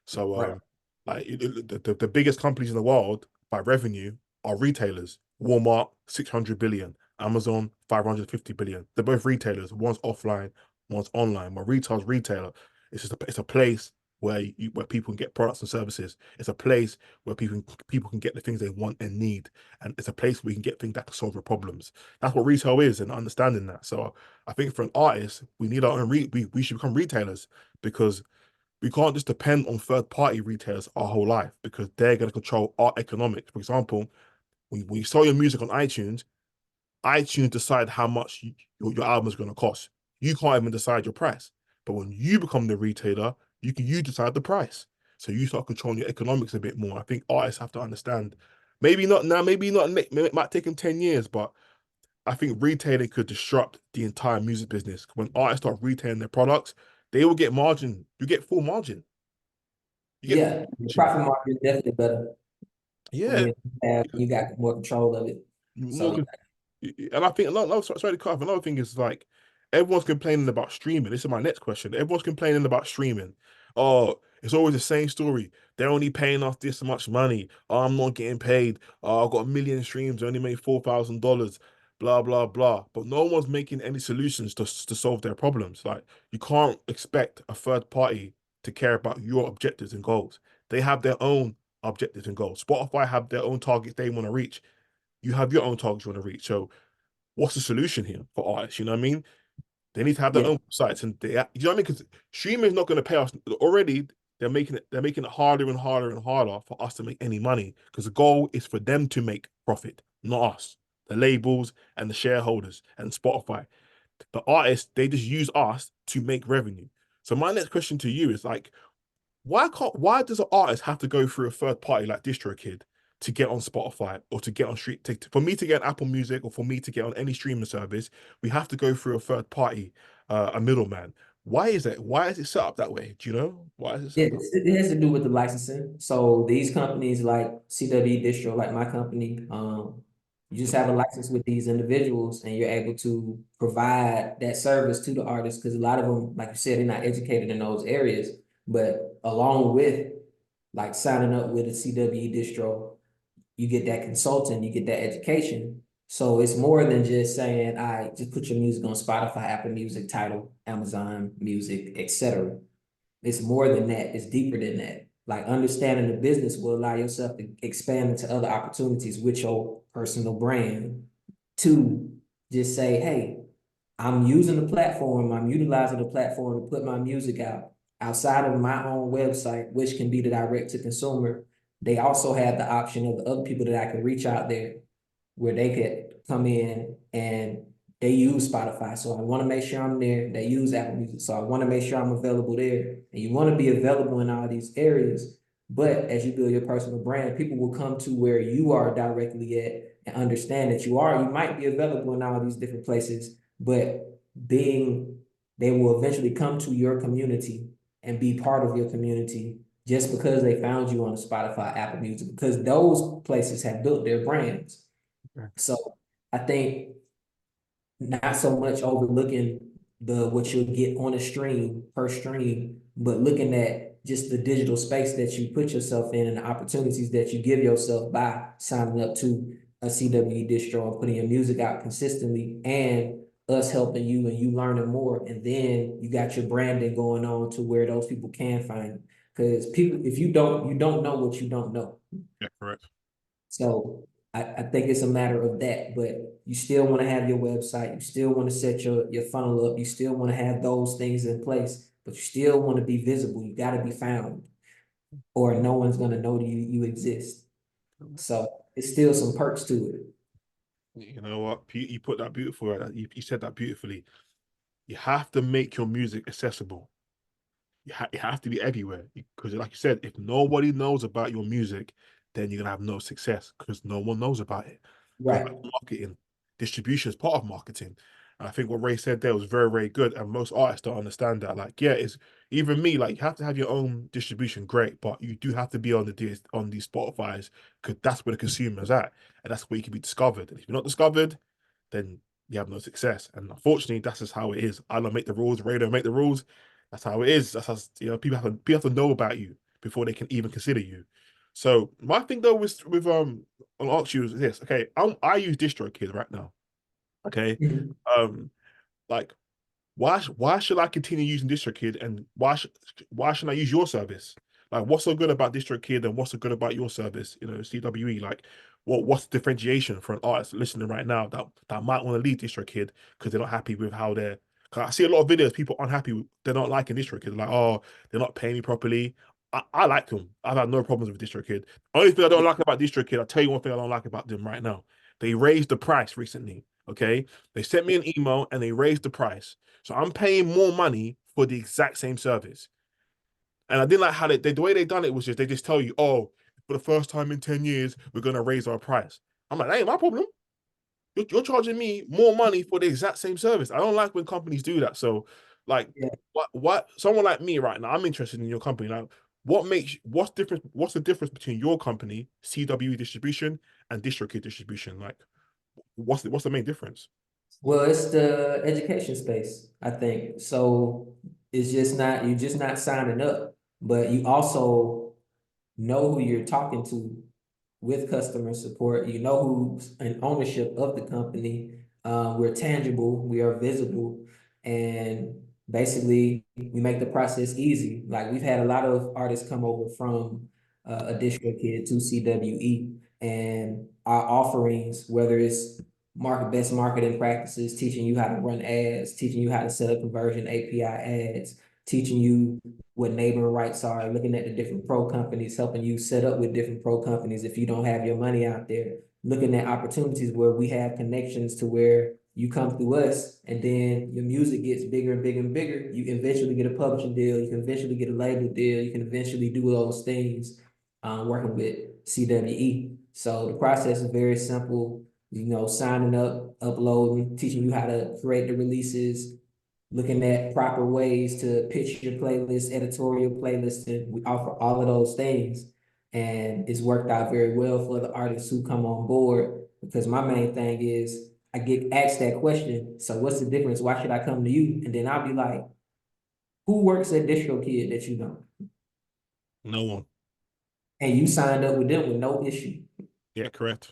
So Right. like the biggest companies in the world by revenue are retailers. Walmart 600 billion, Amazon 550 billion. They're both retailers. One's offline, one's online. My retail's retailer. It's a place where people can get products and services. It's a place where people can get the things they want and need, and it's a place where you can get things that can solve your problems. That's what retail is, and understanding that. So I think for an artist, we need our own we should become retailers because we can't just depend on third-party retailers our whole life because they're going to control our economics. For example, when you sell your music on iTunes, iTunes decide how much your album is going to cost. You can't even decide your price. But when you become the retailer, you decide the price. So you start controlling your economics a bit more. I think artists have to understand. Maybe not now, maybe not. It might take them 10 years, but I think retailing could disrupt the entire music business. When artists start retailing their products, they will get margin. You get full margin. You get full Yeah. The margin. profit margin is definitely better Yeah, when you got more control of it. more. So And I think sorry to cut off. Another thing is like everyone's complaining about streaming. This is my next question. Everyone's complaining about streaming. Oh, it's always the same story. They're only paying us this much money. Oh, I'm not getting paid. Oh, I've got a million streams. I only made $4,000. Blah blah blah. But no one's making any solutions to solve their problems. Like you can't expect a third party to care about your objectives and goals. They have their own objectives and goals. Spotify have their own targets they want to reach. You have your own targets you want to reach. So what's the solution here for artists? You know what I mean? They need to have their yeah, own sites, and you know what I mean? Because streaming is not going to pay us already. They're making it harder and harder and harder for us to make any money because the goal is for them to make profit, not us, the labels and the shareholders and Spotify. The artists, they just use us to make revenue. So my next question to you is like, why does an artist have to go through a third party like DistroKid to get on Spotify or to get on for me to get on Apple Music or for me to get on any streaming service, we have to go through a third party, a middleman. Why is that? Why is it set up that way? Do you know? Why is it set up that way? it has to do with the licensing. So these companies like CW Distro, like my company, You just have a license with these individuals and you're able to provide that service to the artists because a lot of them, like you said, they're not educated in those areas. But along with like signing up with a CWE distro, you get that consulting, you get that education. So it's more than just saying, I just put your music on Spotify, Apple Music, Tidal, Amazon Music, etc. It's more than that. It's deeper than that. Like understanding the business will allow yourself to expand into other opportunities with your personal brand to just say, hey, I'm using the platform, I'm utilizing the platform to put my music out outside of my own website, which can be the direct to consumer. They also have the option of the other people that I can reach out there where they could come in and they use Spotify. So I want to make sure I'm there. They use Apple Music. So I want to make sure I'm available there. And you want to be available in all these areas. But as you build your personal brand, people will come to where you are directly at and understand that you might be available in all these different places, but they will eventually come to your community and be part of your community just because they found you on Spotify, Apple Music, because those places have built their brands. Okay. So I think not so much overlooking what you'll get on a stream per stream, but looking at just the digital space that you put yourself in and the opportunities that you give yourself by signing up to a CWE distro and putting your music out consistently and us helping you and you learning more. And then you got your branding going on to where those people can find you. Because people, if you don't know what you don't know. Yeah, correct. So I think it's a matter of that, but you still want to have your website, you still want to set your funnel up, you still want to have those things in place, but you still want to be visible. You got to be found, or no one's going to know you exist. So it's still some perks to it. You know what? You put that beautiful. You said that beautifully. You have to make your music accessible. You have to be everywhere because, like you said, if nobody knows about your music, then you're gonna have no success because no one knows about it. Because Right. marketing, distribution is part of marketing. And I think what Ray said there was very, very good. And most artists don't understand that. Like, yeah, it's even me. Like, you have to have your own distribution, great, but you do have to be on these Spotify's because that's where the consumer's at, and that's where you can be discovered. And if you're not discovered, then you have no success. And unfortunately, that's just how it is. I don't make the rules. Ray don't make the rules. That's how it is. That's how, people have to know about you before they can even consider you. So my thing though with I'll ask you is this. Okay, I use DistroKid right now. Okay, Mhm. like why should I continue using DistroKid and why shouldn't I use your service? Like, what's so good about DistroKid and what's so good about your service? You know, CWE. Like, what's the differentiation for an artist listening right now that might want to leave DistroKid because they're not happy with how they're. Cause I see a lot of videos people unhappy with, they're not liking DistroKid. They're like, oh, they're not paying me properly. I like them. I've had no problems with DistroKid. Only thing I don't like about DistroKid, I'll tell you one thing I don't like about them right now. They raised the price recently. Okay, they sent me an email and they raised the price. So I'm paying more money for the exact same service. And I didn't like how the way they done it was just they just tell you, oh, for the first time in 10 years, we're gonna raise our price. I'm like, that ain't my problem. You're charging me more money for the exact same service. I don't like when companies do that. So, like, Yeah. what someone like me right now, I'm interested in your company. Like, what's the difference between your company, CW distribution, and DistroKid distribution? Like, what's the main difference? Well, it's the education space, I think. So you're just not signing up, but you also know who you're talking to with customer support. You know who's in ownership of the company. We're tangible, we are visible, and basically we make the process easy. Like we've had a lot of artists come over from a DistroKid to CWE, and our offerings, whether it's best marketing practices, teaching you how to run ads, teaching you how to set up conversion API ads, teaching you what neighboring rights are, looking at the different pro companies, helping you set up with different pro companies if you don't have your money out there, looking at opportunities where we have connections to where you come through us and then your music gets bigger and bigger and bigger. You can eventually get a publishing deal. You can eventually get a label deal. You can eventually do those things working with CWE. So the process is very simple, you know, signing up, uploading, teaching you how to create the releases, looking at proper ways to pitch your playlist, editorial playlist, and we offer all of those things. And it's worked out very well for the artists who come on board. because my main thing is I get asked that question. So what's the difference? Why should I come to you? And then I'll be like, who works at DistroKid that you know? No one. And you signed up with them with no issue. Yeah, correct.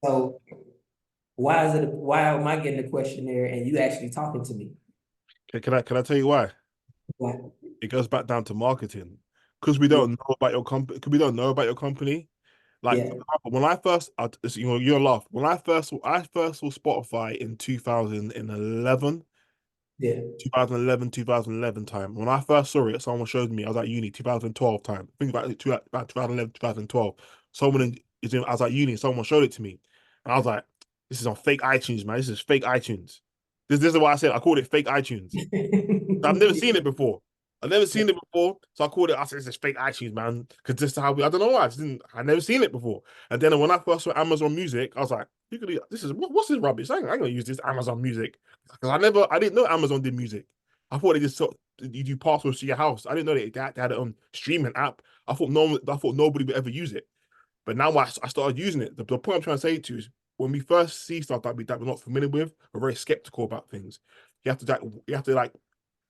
So why am I getting the questionnaire and you actually talking to me? Can I tell you why? Why? It goes back down to marketing. Because we Yeah, don't know about your company. Because we don't know about your company. Like, for yeah, example, when I first, you'll laugh. When I first saw Spotify in 2011, yeah, 2011 time. When I first saw it, someone showed me. I was at uni, 2012 time. Think about it, about 2011, 2012. I was at uni, someone showed it to me. And I was like, this is on fake iTunes, man. This is fake iTunes. This is what I said. I called it fake iTunes. I've never seen it before. I've never seen it before, so I called it. I said, "This is fake iTunes, man." Because this is how I don't know why. I never seen it before. And then when I first saw Amazon Music, I was like, This is what's this rubbish? I ain't gonna use this Amazon Music because I didn't know Amazon did music. I thought they just you do passwords to your house. I didn't know they had a streaming app. I thought nobody would ever use it. But now I started using it. The point I'm trying to say to you is when we first see stuff that we're not familiar with, we're very skeptical about things. You have to like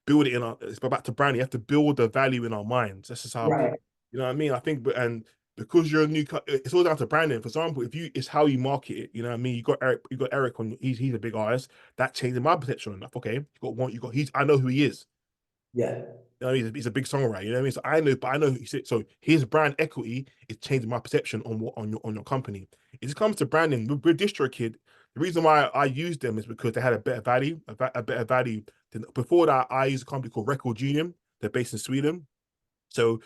build it in our. It's back to branding. You have to build the value in our minds. This is how right. you know what I mean. I think, and because you're a new, it's all down to branding. For example, it's how you market it. You know what I mean. You got Eric on. He's a big artist. That changed my perception enough. Okay, you got one. You got he's. I know who he is. Yeah. You know, he's a big songwriter. You know what I mean. So I know, but I know who he's. So his brand equity is changing my perception on what on your company. It just comes to branding. With DistroKid, the reason why I used them is because they had a better value, a better value than before that. I used a company called Record Union. They're based in Sweden. So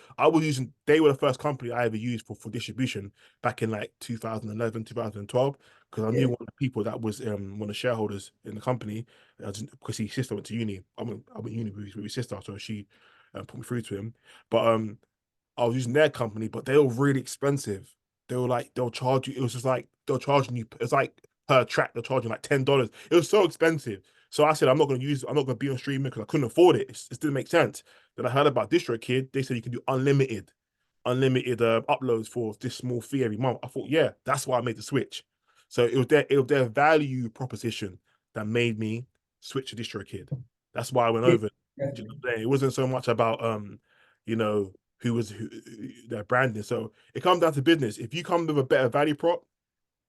they were the first company I ever used for distribution back in like 2011, 2012, because I Yeah. knew one of the people that was one of the shareholders in the company, because his sister went to uni. I went to uni with his sister, so she put me through to him. But I was using their company, but they were really expensive. They'll charge you. It was just like they'll charge you. It's like per track they're charging like $10. It was so expensive. So I said I'm not going to be on streaming because I couldn't afford it. It didn't make sense. Then I heard about DistroKid. They said you can do unlimited uploads for this small fee every month. I thought, yeah, that's why I made the switch. So it was their value proposition that made me switch to DistroKid. That's why I went over. Do you know what I'm saying? It wasn't so much about you know, who their branding. So it comes down to business. If you come with a better value prop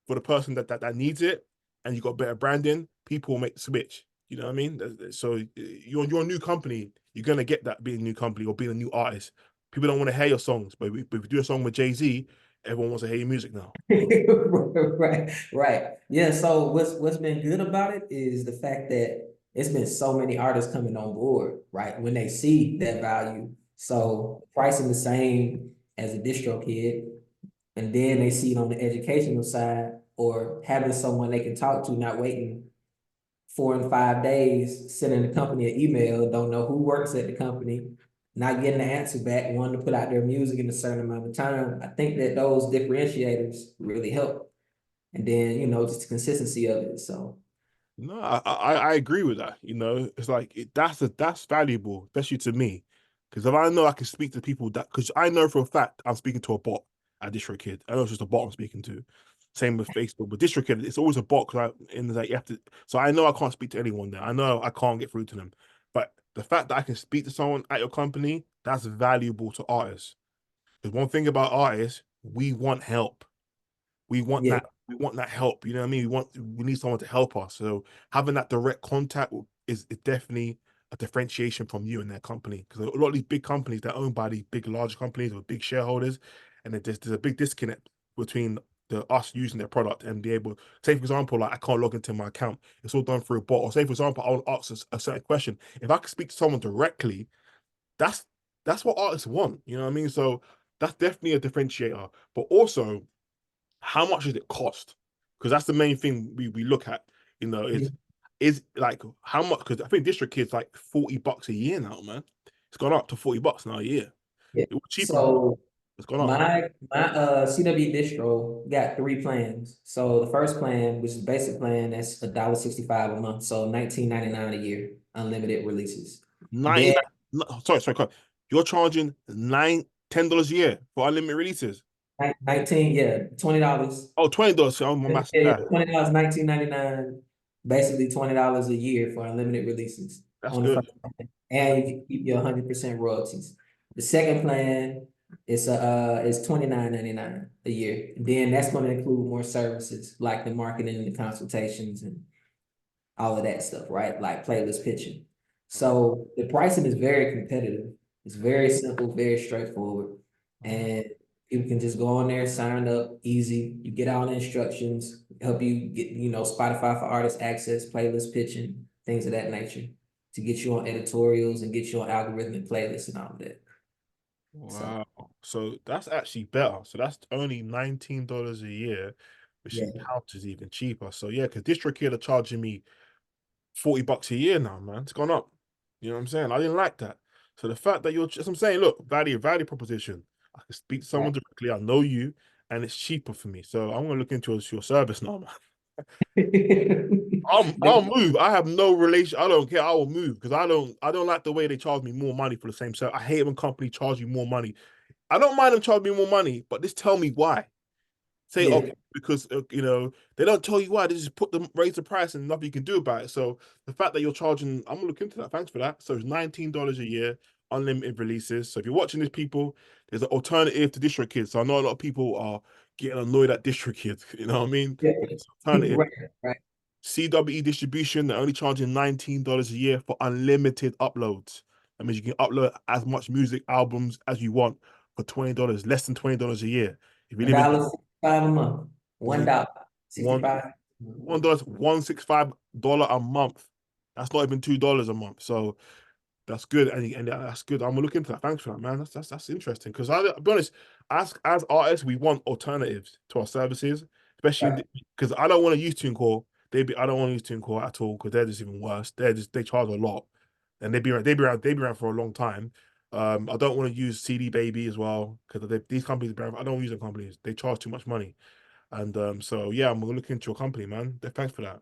for the person that needs it, and you got better branding, people will make the switch. You know what I mean? So you're a new company. You're gonna get that being a new company or being a new artist. People don't want to hear your songs, but if we do a song with Jay-Z, everyone wants to hear your music now. Right, right. Yeah, so what's been good about it is the fact that it's been so many artists coming on board, right? When they see that value. So pricing the same as a DistroKid, and then they see it on the educational side or having someone they can talk to, not waiting 4 and 5 days, sending the company an email, don't know who works at the company, not getting the answer back, wanting to put out their music in a certain amount of time. I think that those differentiators really help. And then, just the consistency of it. So No, I agree with that. You know, it's like that's valuable, especially to me, because if I know I can speak to people because I know for a fact I'm speaking to a bot at DistroKid. I know it's just a bot I'm speaking to. Same with Facebook, but DistroKid, it's always a bot and like you have to. So I know I can't speak to anyone there. I know I can't get through to them. But the fact that I can speak to someone at your company, that's valuable to artists. Because one thing about artists, we want help. yeah, We want that help. You know what I mean? We need someone to help us. So having that direct contact is definitely a differentiation from you and their company. Because a lot of these big companies, they're owned by these big, large companies with big shareholders, and there's a big disconnect between us using their product and be able. Say for example, like I can't log into my account. It's all done through a bot. Or say for example, I want to ask a certain question. If I can speak to someone directly, that's that's what artists want. You know what I mean? So that's definitely a differentiator. But also how much does it cost? Because that's the main thing we look at. You know, yeah, is like how much? Because I think DistroKid's like $40 a year now, man. It's gone up to $40 now a year. yeah. It was cheaper before. So It's gone up. my CW distro got 3 plans. So the first plan, which is basic plan, that's $1.65 a month. So 19.99 a year, unlimited releases. Then 99. Sorry. You're charging $10 a year for unlimited releases. 19, yeah, $20. Oh, $20. So I'm a massive Yeah, guy. $20, 19.99, basically $20 a year for unlimited releases That's on the good. first plan. And you can keep your 100% royalties. The second plan is $29.99 a year. And then that's going to include more services like the marketing and the consultations and all of that stuff, right? Like playlist pitching. So the pricing is very competitive. It's very simple, very straightforward. And people can just go on there, sign up, easy. You get all the instructions, help you get, Spotify for artist access, playlist pitching, things of that nature to get you on editorials and get you on algorithmic playlists and all of that. So, Wow. So that's actually better. So that's only $19 a year, which yeah. in pounds is even cheaper. So yeah, because DistroKid are charging me $40 a year now, man. It's gone up. You know what I'm saying? I didn't like that. So the fact that you're just, I'm saying, look, value proposition. I can speak to someone Right. directly. I know you, and it's cheaper for me. So I'm gonna look into your service now, man. I'll move. I have no relation. I don't care. I will move because I don't like the way they charge me more money for the same service. I hate when companies charge you more money. I don't mind them charging me more money, but just tell me why. Say, Yeah. okay, because they don't tell you why. They just raise the price and nothing you can do about it. So the fact that you're charging, I'm gonna look into that. Thanks for that. So it's $19 a year, unlimited releases. So if you're watching this, people, there's an alternative to DistroKid. So I know a lot of people are getting annoyed at DistroKid. You know what I mean? Yeah. But it's alternative. Right. CWE distribution, they're only charging $19 a year for unlimited uploads. That means you can upload as much music albums as you want for $20, less than $20 a year. If you live in $1.65 a month. yeah, $1, one 65. $1, $165 a month. That's not even $2 a month. So that's good, and that's good. I'm gonna look into that. Thanks for that, man. That's interesting. Because I'll be honest, as artists, we want alternatives to our services, especially Right. because I don't want to use TuneCore. I don't want to use TuneCore at all because they're just even worse. They charge a lot, and they've been around for a long time. I don't want to use CD Baby as well because these companies. I don't use the companies. They charge too much money. And so yeah, I'm gonna look into your company, man. Thanks for that.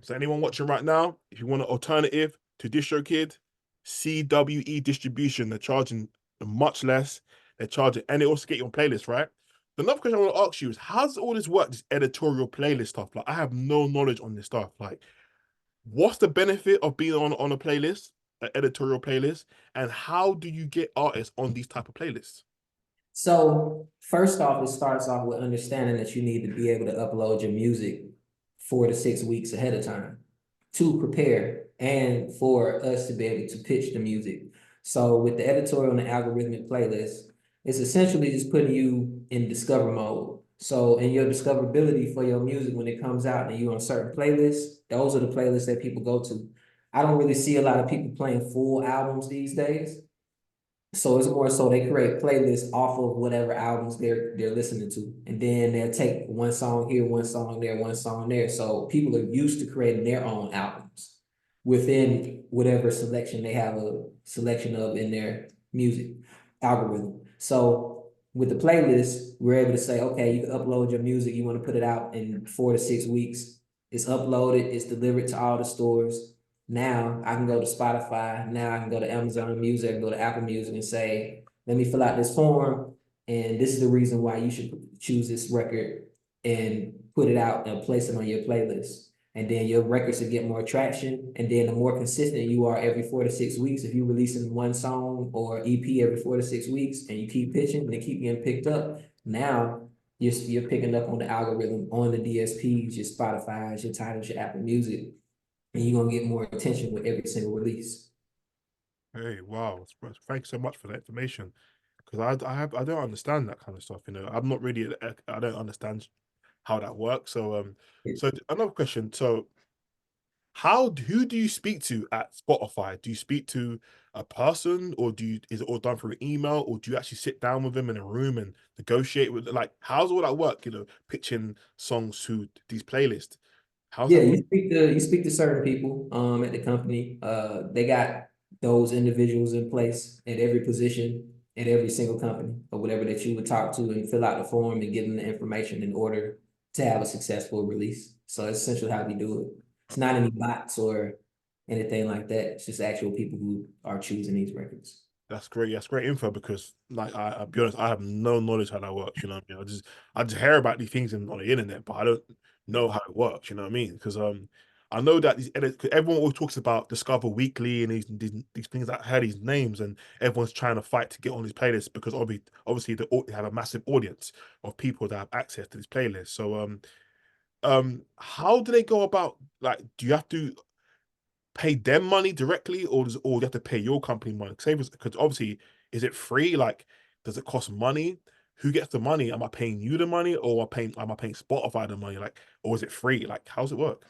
So anyone watching right now, if you want an alternative to DistroKid, CWE distribution, they're charging much less. They're charging, and they also get you on playlist, right? Another question I want to ask you is, how does all this work? This editorial playlist stuff. Like, I have no knowledge on this stuff. Like, what's the benefit of being on a playlist, an editorial playlist, and how do you get artists on these type of playlists? So first off, it starts off with understanding that you need to be able to upload your music 4 to 6 weeks ahead of time to prepare and for us to be able to pitch the music. So with the editorial and the algorithmic playlist, it's essentially just putting you in discover mode. So in your discoverability for your music when it comes out and you're on certain playlists, those are the playlists that people go to. I don't really see a lot of people playing full albums these days. So it's more so they create playlists off of whatever albums they're listening to. And then they'll take one song here, one song there, one song there. So people are used to creating their own albums within whatever selection they have a selection of in their music algorithm. So with the playlist, we're able to say, okay, you can upload your music, you want to put it out in 4 to 6 weeks. It's uploaded, it's delivered to all the stores. Now I can go to Spotify. Now I can go to Amazon Music, I can go to Apple Music and say, let me fill out this form. And this is the reason why you should choose this record and put it out and place it on your playlist. And then your records will get more traction. And then the more consistent you are every 4 to 6 weeks, if you're releasing one song or EP every 4 to 6 weeks and you keep pitching and they keep getting picked up, now you're picking up on the algorithm on the DSPs, your Spotify's, your Tidal's, your Apple Music, and you're gonna get more attention with every single release. Hey, wow. Thanks so much for that information. Because I don't understand that kind of stuff. I'm not really, I don't understand how that works. So another question. So who do you speak to at Spotify? Do you speak to a person, or is it all done through email, or do you actually sit down with them in a room and negotiate with, like, how's all that work? Pitching songs to these playlists. How's Yeah, that work? you speak to certain people at the company. They got those individuals in place at every position at every single company or whatever that you would talk to and fill out the form and give them the information in order to have a successful release. So that's essentially how we do it. It's not any bots or anything like that. It's just actual people who are choosing these records. That's great. That's great info because, like, I'll be honest, I have no knowledge how that works. You know what I mean? I just hear about these things on the internet, but I don't know how it works. You know what I mean? Because I know that these edits, cause everyone always talks about Discover Weekly and these things that have these names, and everyone's trying to fight to get on these playlists because obviously they have a massive audience of people that have access to these playlists. So how do they go about, like, do you have to pay them money directly, or you have to pay your company money? Because obviously, is it free? Like, does it cost money? Who gets the money? Am I paying you the money, or am I paying Spotify the money? Like, or is it free? Like, how's it work?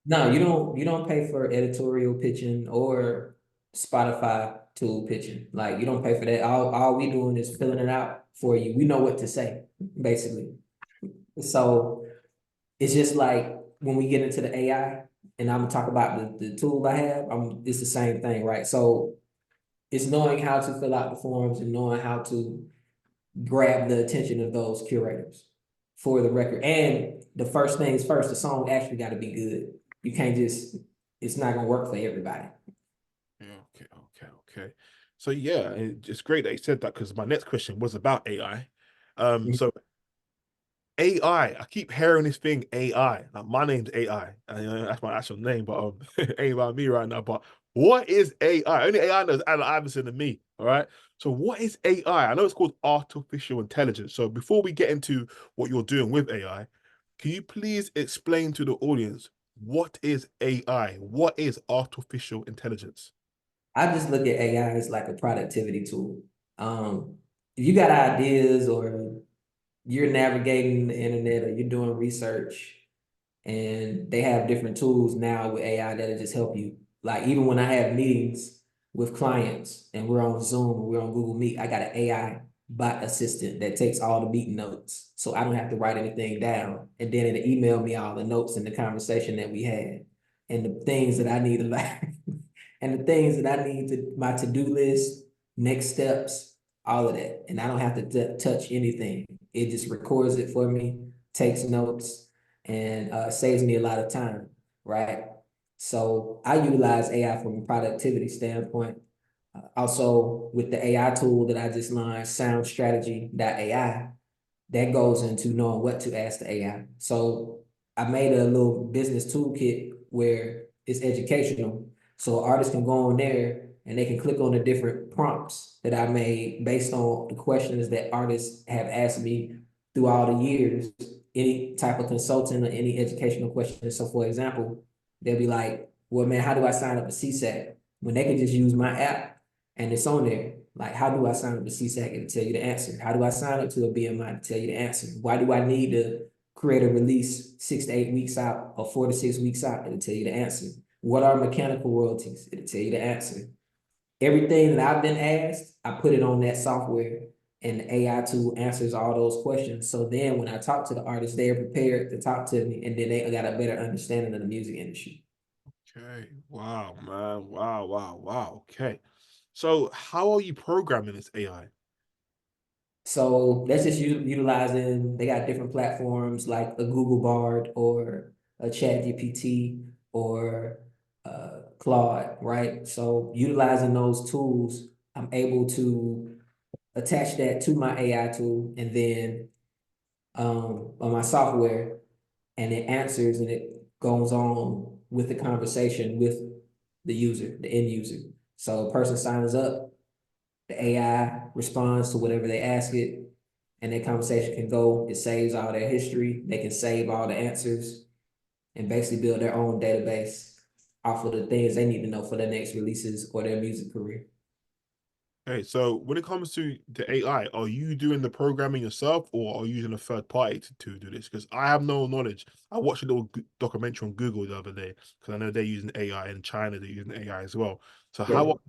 No, you don't pay for editorial pitching or Spotify tool pitching. Like you don't pay for that. All we doing is filling it out for you. We know what to say, basically. So it's just like when we get into the AI, and I'm gonna talk about the tool I have, it's the same thing, right? So it's knowing how to fill out the forms and knowing how to grab the attention of those curators for the record. And the first things first, the song actually got to be good. You can't just, it's not gonna work for everybody. Yeah, okay. So yeah, it's great that you said that because my next question was about AI. So AI, I keep hearing this thing AI. Like, my name's AI, and that's my actual name, but ain't about me right now. But what is AI? Only AI knows Allen Iverson and me. All right. So what is AI? I know it's called artificial intelligence. So before we get into what you're doing with AI, can you please explain to the audience what is AI? What is artificial intelligence? I just look at AI as like a productivity tool. If you got ideas or you're navigating the internet or you're doing research and they have different tools now with AI that'll just help you. Like even when I have meetings with clients and we're on Zoom or we're on Google Meet, I got an AI bot assistant that takes all the meeting notes. So I don't have to write anything down. And then it'll email me all the notes and the conversation that we had and the things that I need to learn and the things that I need to my to-do list, next steps, all of that. And I don't have to touch anything. It just records it for me, takes notes, and saves me a lot of time, right? So I utilize AI from a productivity standpoint. Also, with the AI tool that I just launched, SoundStrategy.ai, that goes into knowing what to ask the AI. So I made a little business toolkit where it's educational. So artists can go on there and they can click on the different prompts that I made based on the questions that artists have asked me through all the years, any type of consulting or any educational question. So for example, they'll be like, well, man, how do I sign up to CSAC? When they can just use my app and it's on there. Like, how do I sign up to CSAC and tell you the answer? How do I sign up to a BMI to tell you the answer? Why do I need to create a release 6 to 8 weeks out or 4 to 6 weeks out? It'll tell you the answer. What are mechanical royalties? It'll tell you the answer. Everything that I've been asked, I put it on that software and the AI tool answers all those questions. So then when I talk to the artist, they're prepared to talk to me and then they got a better understanding of the music industry. Okay. Wow, man. Wow. Okay. So how are you programming this AI? So that's just utilizing, they got different platforms like a Google Bard or a Chat GPT or Claude, right? So utilizing those tools, I'm able to attach that to my AI tool and then on my software and it answers and it goes on with the conversation with the user, the end user. So a person signs up, the AI responds to whatever they ask it, and their conversation can go. It saves all their history. They can save all the answers and basically build their own database off of the things they need to know for their next releases or their music career. Okay, so when it comes to the AI, are you doing the programming yourself or are you using a third party to do this? Because I have no knowledge. I watched a little documentary on Google the other day because I know they're using AI in China, they're using AI as well. So Yeah. how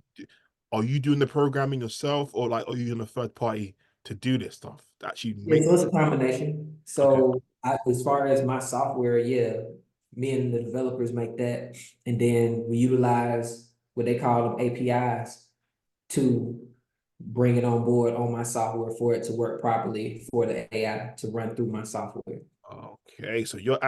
are you doing the programming yourself, or like are you using a third party to do this stuff to actually Yeah, make? so it's a combination. Okay. So as far as my software, yeah, me and the developers make that, and then we utilize what they call them APIs to bring it on board on my software for it to work properly for the AI to run through my software. Okay, so you're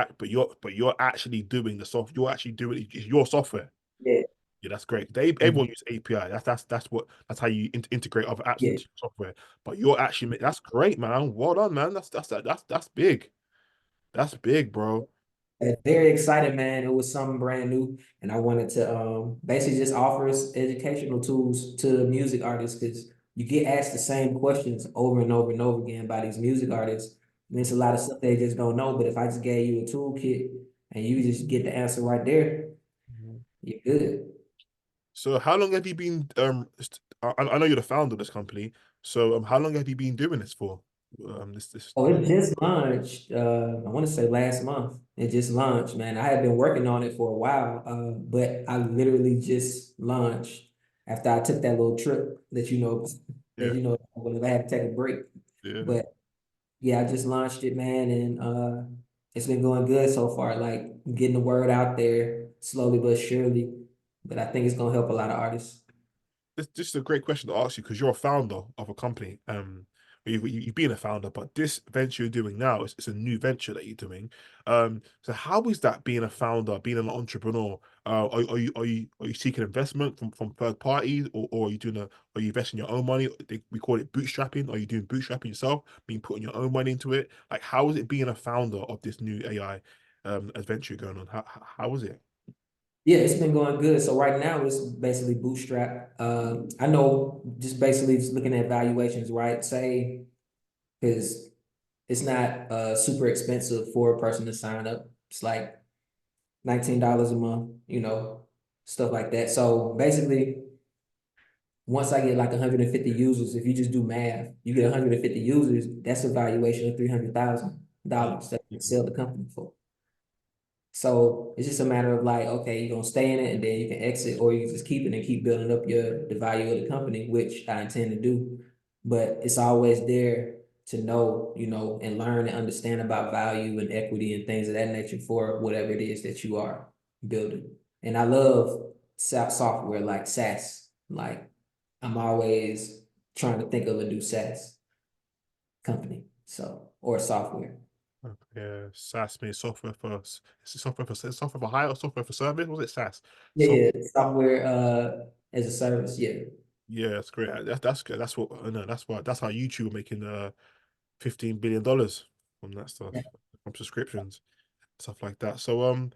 actually doing the soft. You're actually doing it's your software. Yeah. Yeah, that's great. Everyone uses API. That's how you integrate other apps Yeah. into your software. But you're actually that's great, man. Well done, man. That's big. That's big, bro. Very excited, man. It was something brand new, and I wanted to basically just offer us educational tools to music artists because you get asked the same questions over and over and over again by these music artists. And it's a lot of stuff they just don't know. But if I just gave you a toolkit and you just get the answer right there, Mhm. you're good. So how long have you been I know you're the founder of this company. So how long have you been doing this for? This Oh, it just launched. I want to say last month. It just launched, man. I had been working on it for a while, but I literally just launched after I took that little trip Yeah, when I had to take a break. yeah. But yeah, I just launched it, man, and it's been going good so far. Like getting the word out there slowly but surely. But I think it's gonna help a lot of artists. This is a great question to ask you because you're a founder of a company. You've been a founder, but this venture you're doing now is it's a new venture that you're doing. So how is that being a founder, being an entrepreneur? Are you seeking investment from third parties, or are you are you investing your own money? We call it bootstrapping. Are you doing bootstrapping yourself, being putting your own money into it? Like, how is it being a founder of this new AI adventure going on? How is it? Yeah, it's been going good. So right now it's basically bootstrap. I know just basically just looking at valuations, right? Say because it's not super expensive for a person to sign up. It's like $19 a month, stuff like that. So basically, once I get like 150 users, if you just do math, you get 150 users, that's a valuation of Mm, $300,000 that you can mm, sell the company for. So it's just a matter of like, okay, you're gonna stay in it and then you can exit, or you can just keep it and keep building up the value of the company, which I intend to do. But it's always there to know, and learn and understand about value and equity and things of that nature for whatever it is that you are building. And I love software like SaaS. Like I'm always trying to think of a new SaaS company, so or software. Yeah, SaaS means it's a software for hire or software for service. Was it SaaS? Yeah, So yeah, software as a service. Yeah. yeah, that's great. That's good. That's what I know. That's how YouTube are making $15 billion from that stuff, from subscriptions, stuff like that. So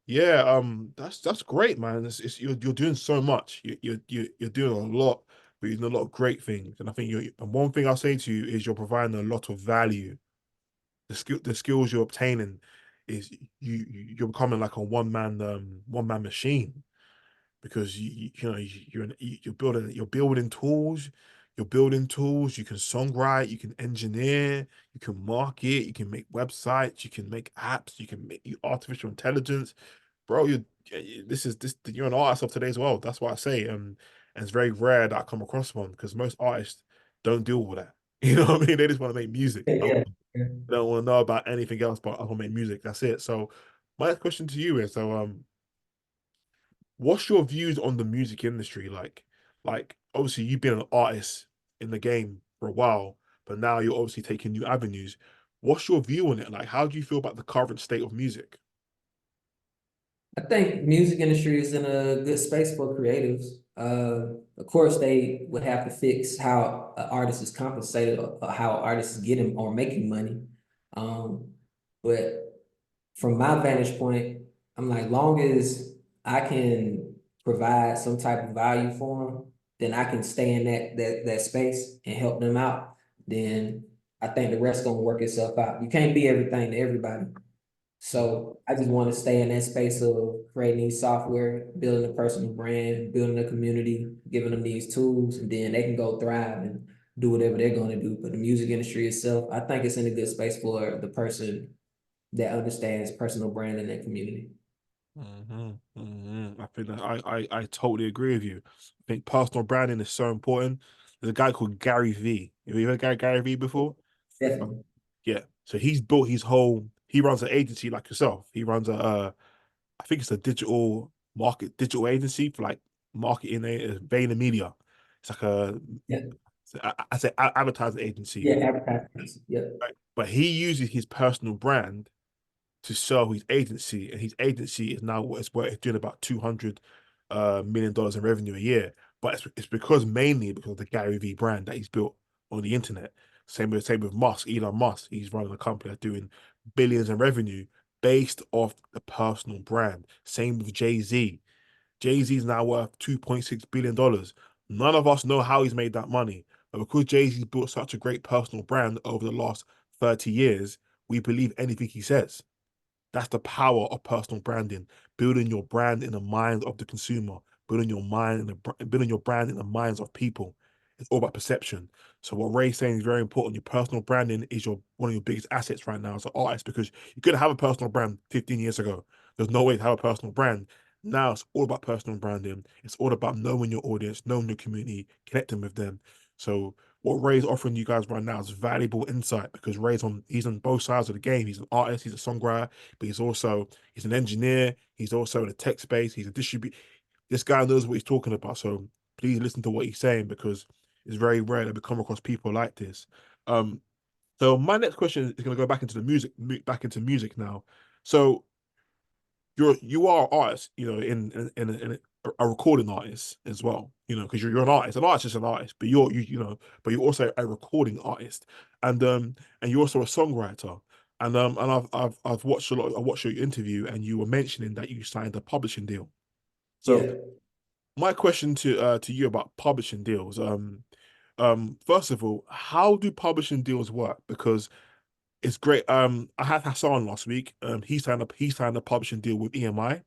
yeah, that's great, man. You're doing so much. You're doing a lot, but you're doing a lot of great things. And I think and one thing I'll say to you is you're providing a lot of value. The skills you're obtaining is you're becoming like a one man machine because you're building tools. You're building tools. You can songwrite, you can engineer, you can market, you can make websites, you can make apps, you can make artificial intelligence, bro. You're an artist of today's world. That's what I say. And it's very rare that I come across one because most artists don't deal with that. You know what I mean? They just want to make music. Yeah, yeah. They don't want to know about anything else but I want to make music. That's it. So my next question to you is what's your views on the music industry? Like obviously you've been an artist in the game for a while, but now you're obviously taking new avenues. What's your view on it? Like, how do you feel about the current state of music? I think music industry is in a good space for creatives. Of course, they would have to fix how an artist is compensated or how an artist is getting or making money. Um, but from my vantage point, I'm like, long as I can provide some type of value for them, then I can stay in that space and help them out. Then I think the rest gonna work itself out. You can't be everything to everybody. So I just want to stay in that space of creating these software, building a personal brand, building a community, giving them these tools, and then they can go thrive and do whatever they're going to do. But the music industry itself, I think it's in a good space for the person that understands personal brand in that community. I think that I totally agree with you. I think personal branding is so important. There's a guy called Gary V. Have you heard Gary V before? Definitely. Yeah. So he's built his whole. He runs an agency like yourself. He runs I think it's a digital agency for like marketing, Vayner Media. It's like Yeah. I say advertising agency, Yeah. Advertisements. Yeah. right? But he uses his personal brand to sell his agency, and his agency is now what it's worth. It's doing about $1 million in revenue a year. But it's because mainly because of the Gary V brand that he's built on the internet. Same with Musk, Elon Musk. He's running a company that's doing billions in revenue based off the personal brand. Same with Jay-Z. Jay-Z's now worth $2.6 billion. None of us know how he's made that money. But because Jay-Z built such a great personal brand over the last 30 years, we believe anything he says. That's the power of personal branding, building your brand in the minds of the consumer, building your brand in the minds of people. It's all about perception. So what Ray's saying is very important. Your personal branding is one of your biggest assets right now as an artist, because you couldn't have a personal brand 15 years ago. There's no way to have a personal brand. Now it's all about personal branding. It's all about knowing your audience, knowing your community, connecting with them. So what Ray's offering you guys right now is valuable insight, because he's on both sides of the game. He's an artist, he's a songwriter, but he's an engineer, he's also in the tech space, he's a distributor. This guy knows what he's talking about. So please listen to what he's saying, because it's very rare that we come across people like this. Um, so my next question is going to go back into back into music now. So you are an artist, in a recording artist as well, because you're an artist. An artist is an artist, but but you're also a recording artist, and you're also a songwriter. And I've watched a lot. I watched your interview, and you were mentioning that you signed a publishing deal. So Yeah. my question to you about publishing deals, first of all, how do publishing deals work? Because it's great. I had Hassan last week. He signed a publishing deal with EMI,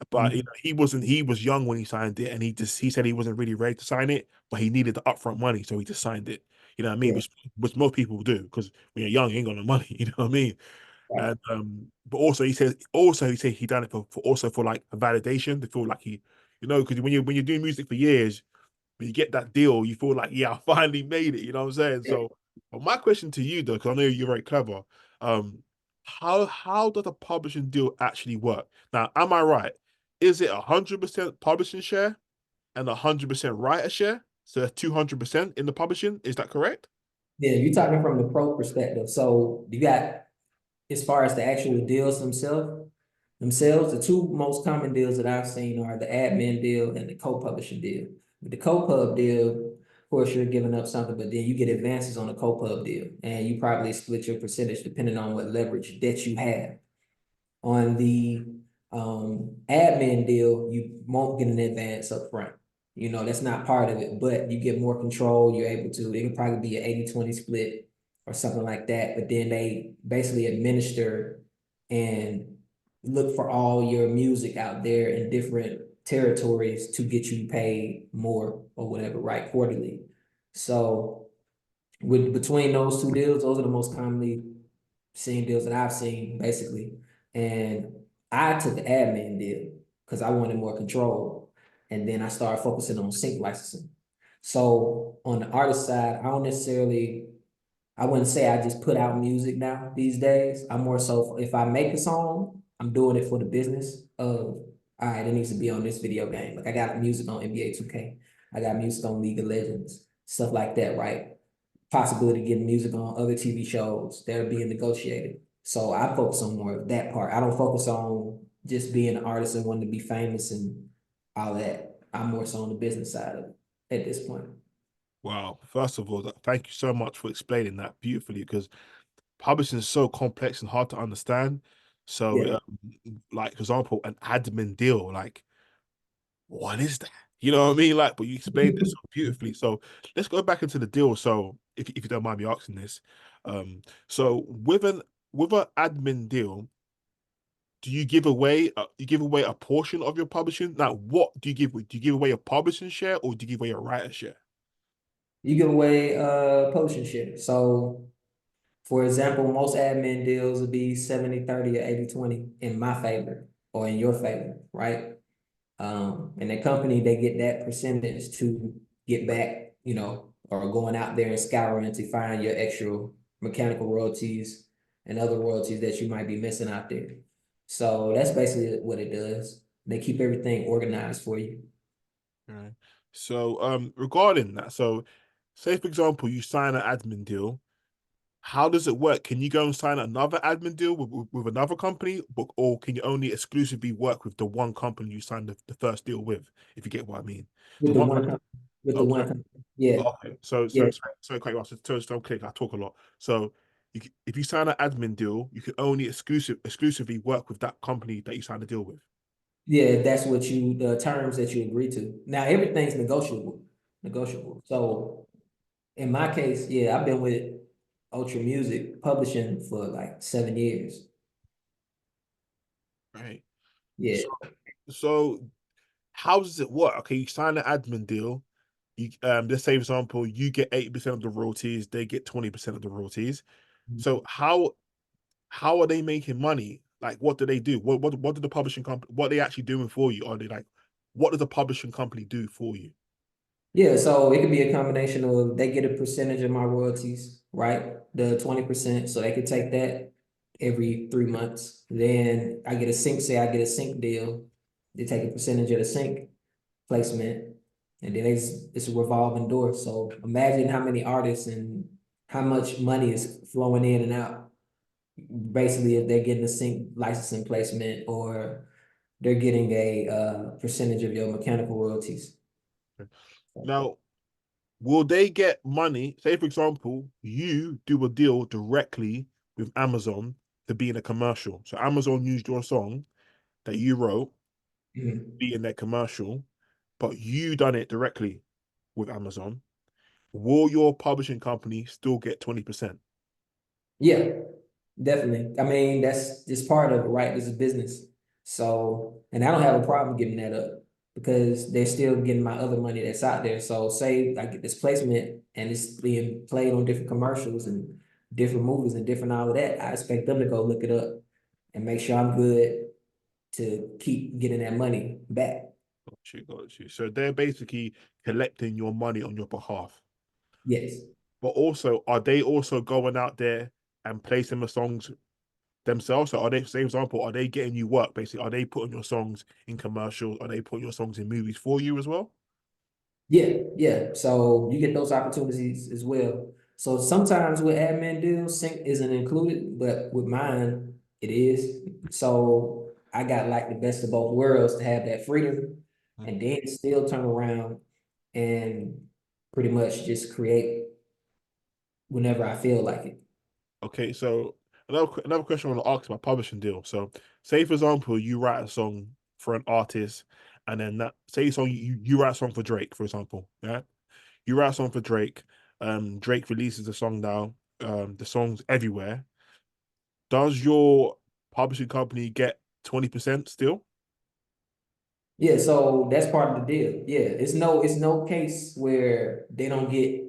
but Mhm. he was young when he signed it, and he said he wasn't really ready to sign it, but he needed the upfront money, so he just signed it. You know what I mean? Yeah. Which most people do, because when you're young, you ain't got no money. You know what I mean? Right. And but he said he done it for like a validation, to feel like because when you're doing music for years, when you get that deal, you feel like, yeah, I finally made it. You know what I'm saying? Yeah. So, but my question to you, though, because I know you're very clever, um, how does a publishing deal actually work? Now, am I right? Is it 100% publishing share and 100% writer share? So that's 200% in the publishing. Is that correct? Yeah, you're talking from the pro perspective. So you got, as far as the actual deals themselves, the two most common deals that I've seen are the admin deal and the co-publishing deal. With the co-pub deal, of course, you're giving up something, but then you get advances on the co-pub deal, and you probably split your percentage depending on what leverage that you have. On the admin deal, you won't get an advance up front. That's not part of it, but you get more control. You're able to, it can probably be an 80-20 split or something like that. But then they basically administer and look for all your music out there in different territories to get you paid more or whatever, right? Quarterly. So between those two deals, those are the most commonly seen deals that I've seen, basically. And I took the admin deal because I wanted more control. And then I started focusing on sync licensing. So on the artist side, I wouldn't say I just put out music now these days. I'm more so, if I make a song, I'm doing it for the business of, all right, it needs to be on this video game. Like I got music on NBA 2K. I got music on League of Legends, stuff like that, right? Possibility of getting music on other TV shows that are being negotiated. So I focus on more of that part. I don't focus on just being an artist and wanting to be famous and all that. I'm more so on the business side of it at this point. Wow. First of all, thank you so much for explaining that beautifully, because publishing is so complex and hard to understand. Yeah. So, like, for example, an admin deal, like, what is that? You know what I mean? Like, but you explained it so beautifully. So let's go back into the deal. So if you don't mind me asking this, so with an admin deal, do you give away a portion of your publishing? Now, what do you give? Do you give away a publishing share, or do you give away a writer share? You give away publishing share. So for example, most admin deals would be 70-30 or 80-20 in my favor or in your favor, right? And the company, they get that percentage to get back, or going out there and scouring to find your extra mechanical royalties and other royalties that you might be missing out there. So that's basically what it does. They keep everything organized for you. Right. So, regarding that, so say for example, you sign an admin deal. how does it work? Can you go and sign another admin deal with another company, or can you only exclusively work with the one company you signed the first deal with, if you get what I mean? The with the one one company. company, with the Oh, one sorry. company. Yeah, Okay. So, yeah, quite well. So click. I talk a lot. So, if you sign an admin deal, you can only exclusively work with that company that you signed a deal with. yeah. That's what the terms that you agree to. Now everything's negotiable, negotiable. So in my case, yeah, I've been with Ultra Music Publishing for like 7 years. Right. Yeah, So, so how does it work? Okay, you sign an admin deal. You let's say for example, you get 80% of the royalties, they get 20% of the royalties. So how are they making money? Like, what do they do? What do the publishing company? What are they actually doing for you? Are they like, what does the publishing company do for you? yeah. So it could be a combination of they get a percentage of my royalties, right? The 20%. So they could take that every 3 months. Then I get a sync, say I get a sync deal. They take a percentage of the sync placement, and then it's a revolving door. So imagine how many artists and how much money is flowing in and out. Basically, if they're getting a sync licensing placement or they're getting a percentage of your mechanical royalties. Now, will they get money? Say, for example, you do a deal directly with Amazon to be in a commercial. So Amazon used your song that you wrote, Mhm. be in their commercial, but you done it directly with Amazon. Will your publishing company still get 20%? Yeah, definitely. I mean, that's just part of it, right? This is business. So, and I don't have a problem giving that up because they're still getting my other money that's out there. So, say I get this placement and it's being played on different commercials and different movies and different all of that. I expect them to go look it up and make sure I'm good to keep getting that money back. Got you, got you. So they're basically collecting your money on your behalf. Yes. But also, are they also going out there and placing the songs themselves? So are they, say, for example, are they getting you work basically? Are they putting your songs in commercials? Are they putting your songs in movies for you as well? Yeah, yeah. So you get those opportunities as well. So sometimes with admin deals, sync isn't included, but with mine, it is. So I got like the best of both worlds to have that freedom and then still turn around and pretty much just create whenever I feel like it. Okay, so another question I want to ask about publishing deal. So, say for example, you write a song for an artist, and then that say song you write a song for Drake, for example, yeah, you write a song for Drake. Drake releases the song now. The song's everywhere. Does your publishing company get 20% still? Yeah, so that's part of the deal. Yeah, it's no case where they don't get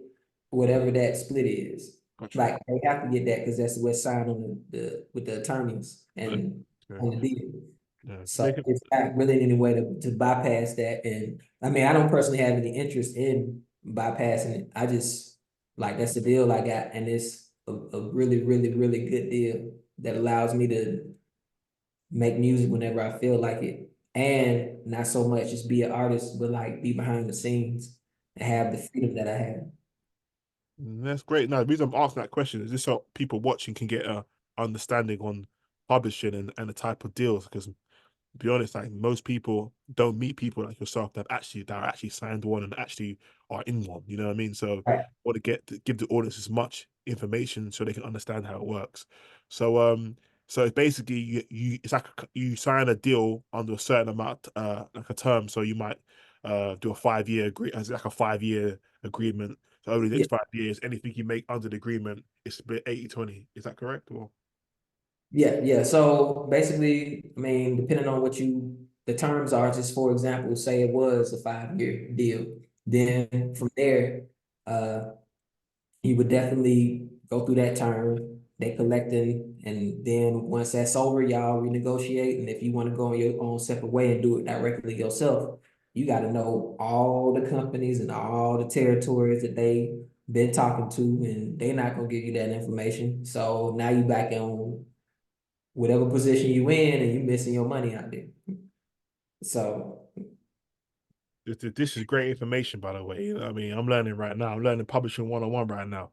whatever that split is. Got you. Like they have to get that because that's what's signed on the with the attorneys Yeah. and Yeah. on the deal. So So they can. it's not really any way to bypass that. And I mean, I don't personally have any interest in bypassing it. I just like that's the deal I got, and it's a really, really, really good deal that allows me to make music whenever I feel like it. And not so much just be an artist, but like be behind the scenes and have the freedom that I have. That's great. Now, the reason I'm asking that question is just so people watching can get a understanding on publishing and the type of deals. Because to be honest, like most people don't meet people like yourself that are actually signed one and actually are in one. You know what I mean? So I Right. want to give the audience as much information so they can understand how it works. So so it's basically it's like you sign a deal under a certain amount like a term. So you might do a 5 year agree as like a 5 year agreement. So over the Yeah. next 5 years, anything you make under the agreement is split 80-20. Is that correct? Or Yeah. Yeah. So basically, I mean, depending on what the terms are, just for example, say it was a 5 year deal. Then from there, uh, you would definitely go through that term. They collecting, and then once that's over, y'all renegotiate. And if you want to go on your own separate way and do it directly yourself, you got to know all the companies and all the territories that they been talking to, and they're not gonna give you that information. So now you back on whatever position you in, and you missing your money out there. So this is great information, by the way. You know what I mean? I'm learning right now. I'm learning publishing 101 right now.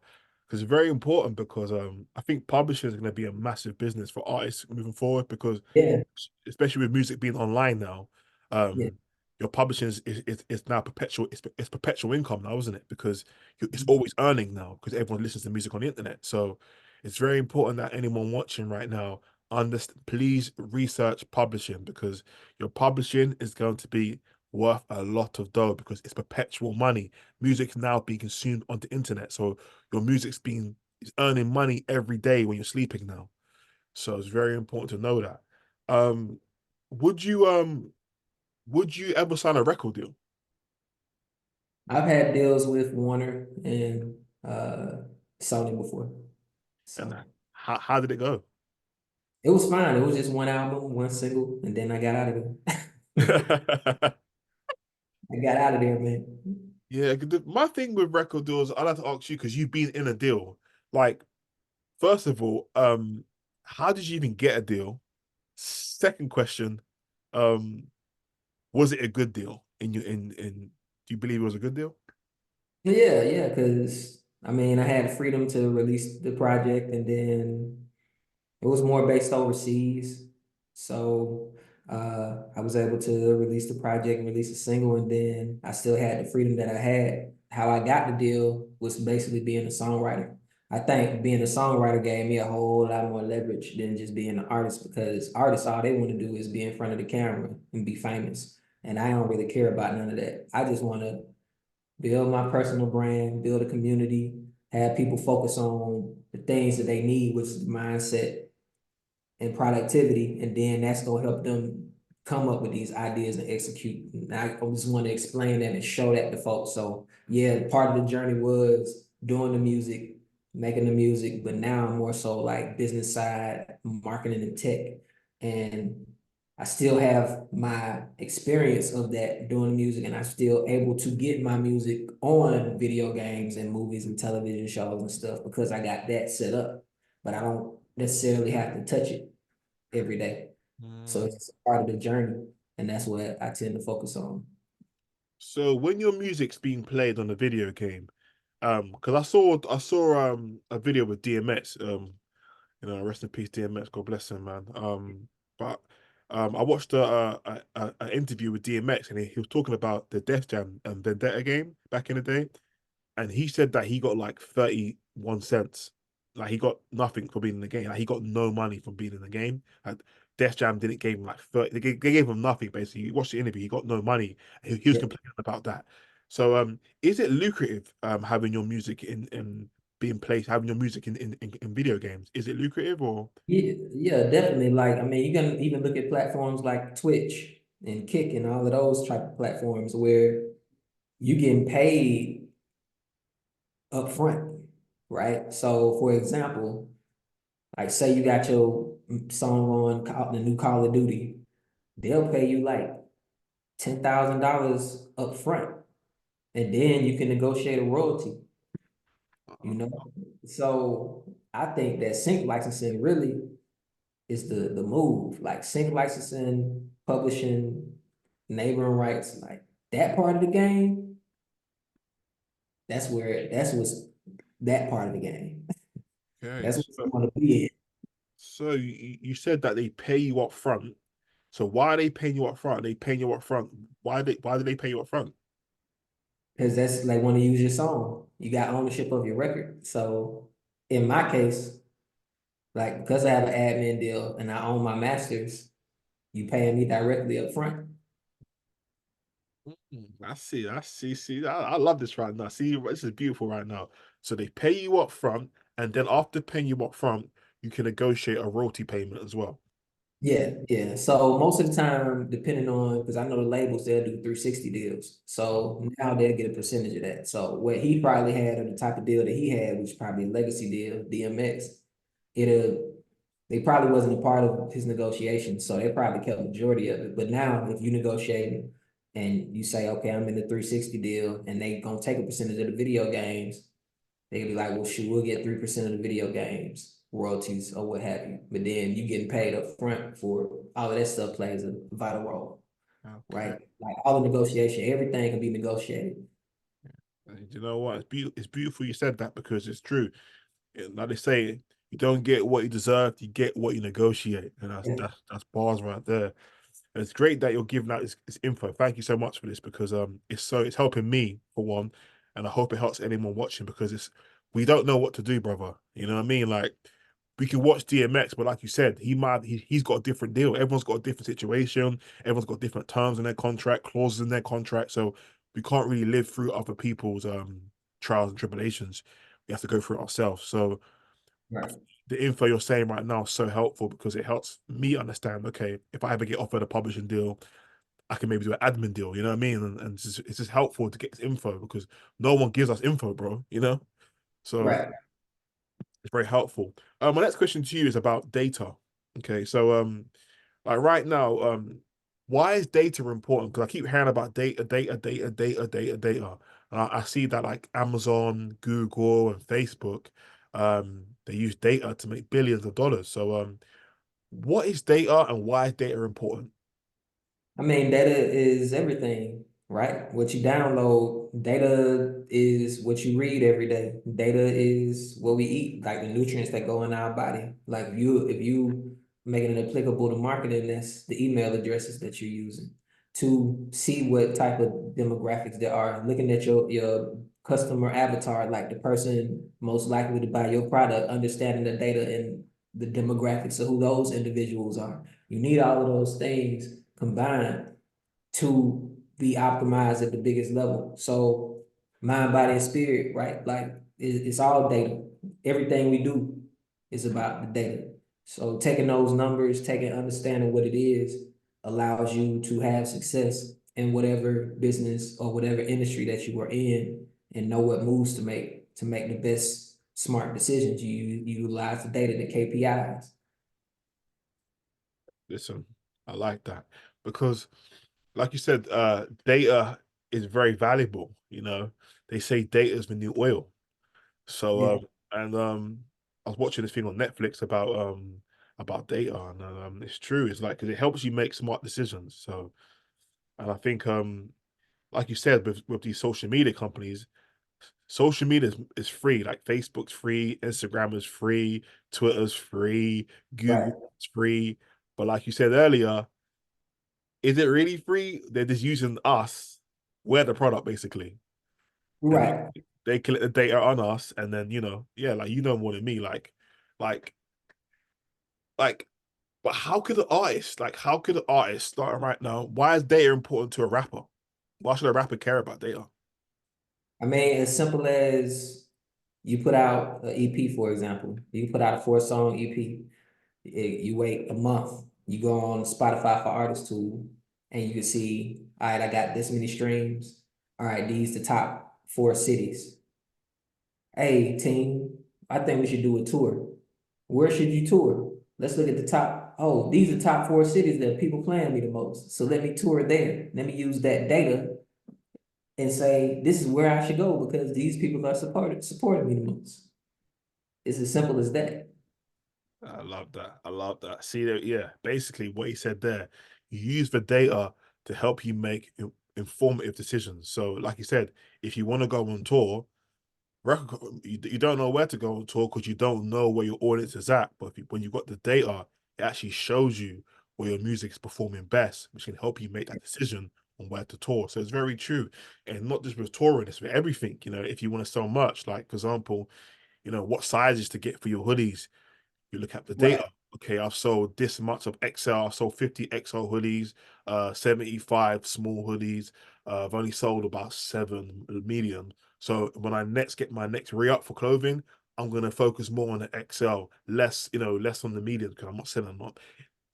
because it's very important because I think publishing is going to be a massive business for artists moving forward because Yeah, especially with music being online now, yeah. your publishing is now perpetual. It's perpetual income now, isn't it? Because it's always earning now because everyone listens to music on the internet. So it's very important that anyone watching right now understand. Please research publishing because your publishing is going to be worth a lot of dough because it's perpetual money. Music now being consumed on the internet, so your music's being is earning money every day when you're sleeping now. So it's very important to know that. Um, would you ever sign a record deal? I've had deals with Warner and Sony before. And So how did it go? it was fine. It was just one album, one single, and then I got out of there. I got out of there, man. Yeah, my thing with record deals, I'd like to ask you because you've been in a deal. Like, first of all, how did you even get a deal? Second question, um, was it a good deal? Do you believe it was a good deal? Yeah, yeah, because I mean, I had freedom to release the project, and then it was more based overseas. So I was able to release the project and release a single, and then I still had the freedom that I had. How I got the deal was basically being a songwriter. I think being a songwriter gave me a whole lot more leverage than just being an artist because artists, all they want to do is be in front of the camera and be famous. And I don't really care about none of that. I just want to build my personal brand, build a community, have people focus on the things that they need, which is mindset and productivity, and then that's gonna help them come up with these ideas and execute. And I just want to explain that and show that to folks. So yeah, part of the journey was doing the music, making the music, but now I'm more so like business side, marketing and tech. And I still have my experience of that doing music, and I'm still able to get my music on video games and movies and television shows and stuff because I got that set up. But I don't necessarily have to touch it every day. So Mm. it's part of the journey, and that's what I tend to focus on. So when your music's being played on a video game, because I saw a video with DMX, rest in peace DMX, God bless him, man. But I watched a interview with DMX and he was talking about the Def Jam and Vendetta game back in the day, and he said that he got like 31 cents. Like he got nothing for being in the game. Like he got no money from being in the game. Like Def Jam didn't give him like 30. They gave him nothing basically. You watch the interview, he got no money. He was Yeah, complaining about that. So is it lucrative having your music in being played, having your music in video games? Is it lucrative or yeah, yeah, definitely. Like, I mean, you can even look at platforms like Twitch and Kick and all of those type of platforms where you getting paid up front, right? So, for example, like say you got your song on the new Call of Duty, they'll pay you like $10,000 up front, and then you can negotiate a royalty. You know, so I think that sync licensing really is the move. Like sync licensing, publishing, neighboring rights, like that part of the game. That's what's that part of the game. okay? That's what you want to be in So you said that they pay you up front. So why are they paying you up front? They paying you up front. Why do they pay you up front? because that's like when you use your song, you got ownership of your record. So in my case, like because I have an admin deal and I own my masters, you paying me directly up front. I see. I see. See, I love this right now. See, this is beautiful right now. So they pay you up front, and then after paying you up front, you can negotiate a royalty payment as well. Yeah, yeah. So most of the time, depending on, because I know the labels, they'll do 360 deals. So now they'll get a percentage of that. So what he probably had, or the type of deal that he had, which is probably a legacy deal, DMX, it'll they probably wasn't a part of his negotiation. So they probably kept majority of it. But now if you negotiate and you say, okay, I'm in the 360 deal, and they gonna take a percentage of the video games, they could be like, well, shoot, we'll get 3% of the video games royalties or what have you. But then you getting paid up front for all of that stuff plays a vital role, Okay. right? Like all the negotiation, everything can be negotiated. And you know what? It's beautiful you said that because it's true. Like they say, you don't get what you deserve, you get what you negotiate. And Yeah. that's bars right there. And it's great that you're giving out this info. Thank you so much for this because it's helping me for one, and I hope it helps anyone watching because we don't know what to do, brother. You know what I mean? Like we can watch DMX, but like you said, he's got a different deal. Everyone's got a different situation. Everyone's got different terms in their contract, clauses in their contract. So we can't really live through other people's trials and tribulations. We have to go through it ourselves. So Right. the info you're saying right now is so helpful because it helps me understand, okay, if I ever get offered a publishing deal, I can maybe do an admin deal, you know what I mean? And it's just helpful to get this info because no one gives us info, bro, you know? So Right. it's very helpful. My next question to you is about data. Okay, so like right now, why is data important? Because I keep hearing about data. And I see that like Amazon, Google, and Facebook, they use data to make billions of dollars. So what is data and why is data important? I mean, data is everything, right? What you download, data is what you read every day. Data is what we eat, like the nutrients that go in our body. Like if you making it applicable to marketing, that's the email addresses that you're using to see what type of demographics there are. Looking at your customer avatar, like the person most likely to buy your product, understanding the data and the demographics of who those individuals are. You need all of those things combined to be optimized at the biggest level. So mind, body, and spirit, right? Like it's all data. Everything we do is about the data. So taking those numbers, taking understanding what it is, allows you to have success in whatever business or whatever industry that you are in, and know what moves to make the best smart decisions. You utilize the data, the KPIs. Listen, I like that because like you said, data is very valuable, you know. They say data is the new oil. So Yeah, and I was watching this thing on Netflix about data and it's true. It's like 'cause it helps you make smart decisions. So and I think like you said with these social media companies, social media is free. Like Facebook's free, Instagram is free, Twitter's free, Google right, is free. But like you said earlier, is it really free? They're just using us. We're the product basically. And right. they collect the data on us, and then yeah, like you know more than me, like, like. But how could an artist starting right now? Why is data important to a rapper? Why should a rapper care about data? I mean, as simple as you put out an EP, for example, you put out a 4-song EP, you wait a month, you go on Spotify for Artist Tool, and you can see, all right, I got this many streams. All right, these the top 4 cities. Hey, team, I think we should do a tour. Where should you tour? Let's look at the top. Oh, these are top 4 cities that people playing me the most. So let me tour there. Let me use that data and say, this is where I should go because these people are supporting me the most. It's as simple as that. I love that. I love that. See that? Yeah, basically what he said there. You use the data to help you make informative decisions. So, like you said, if you want to go on tour, you don't know where to go on tour because you don't know where your audience is at. But when you've got the data, it actually shows you where your music is performing best, which can help you make that decision on where to tour. So it's very true. And not just with touring, it's with everything. If you want to sell merch, like for example, what sizes to get for your hoodies. You look at the data. Right. Okay, I've sold this much of XL. I've sold 50 XL hoodies, 75 small hoodies. I've only sold about 7 medium. So when I next get my next re-up for clothing, I'm gonna focus more on the XL, less on the medium because I'm not selling them.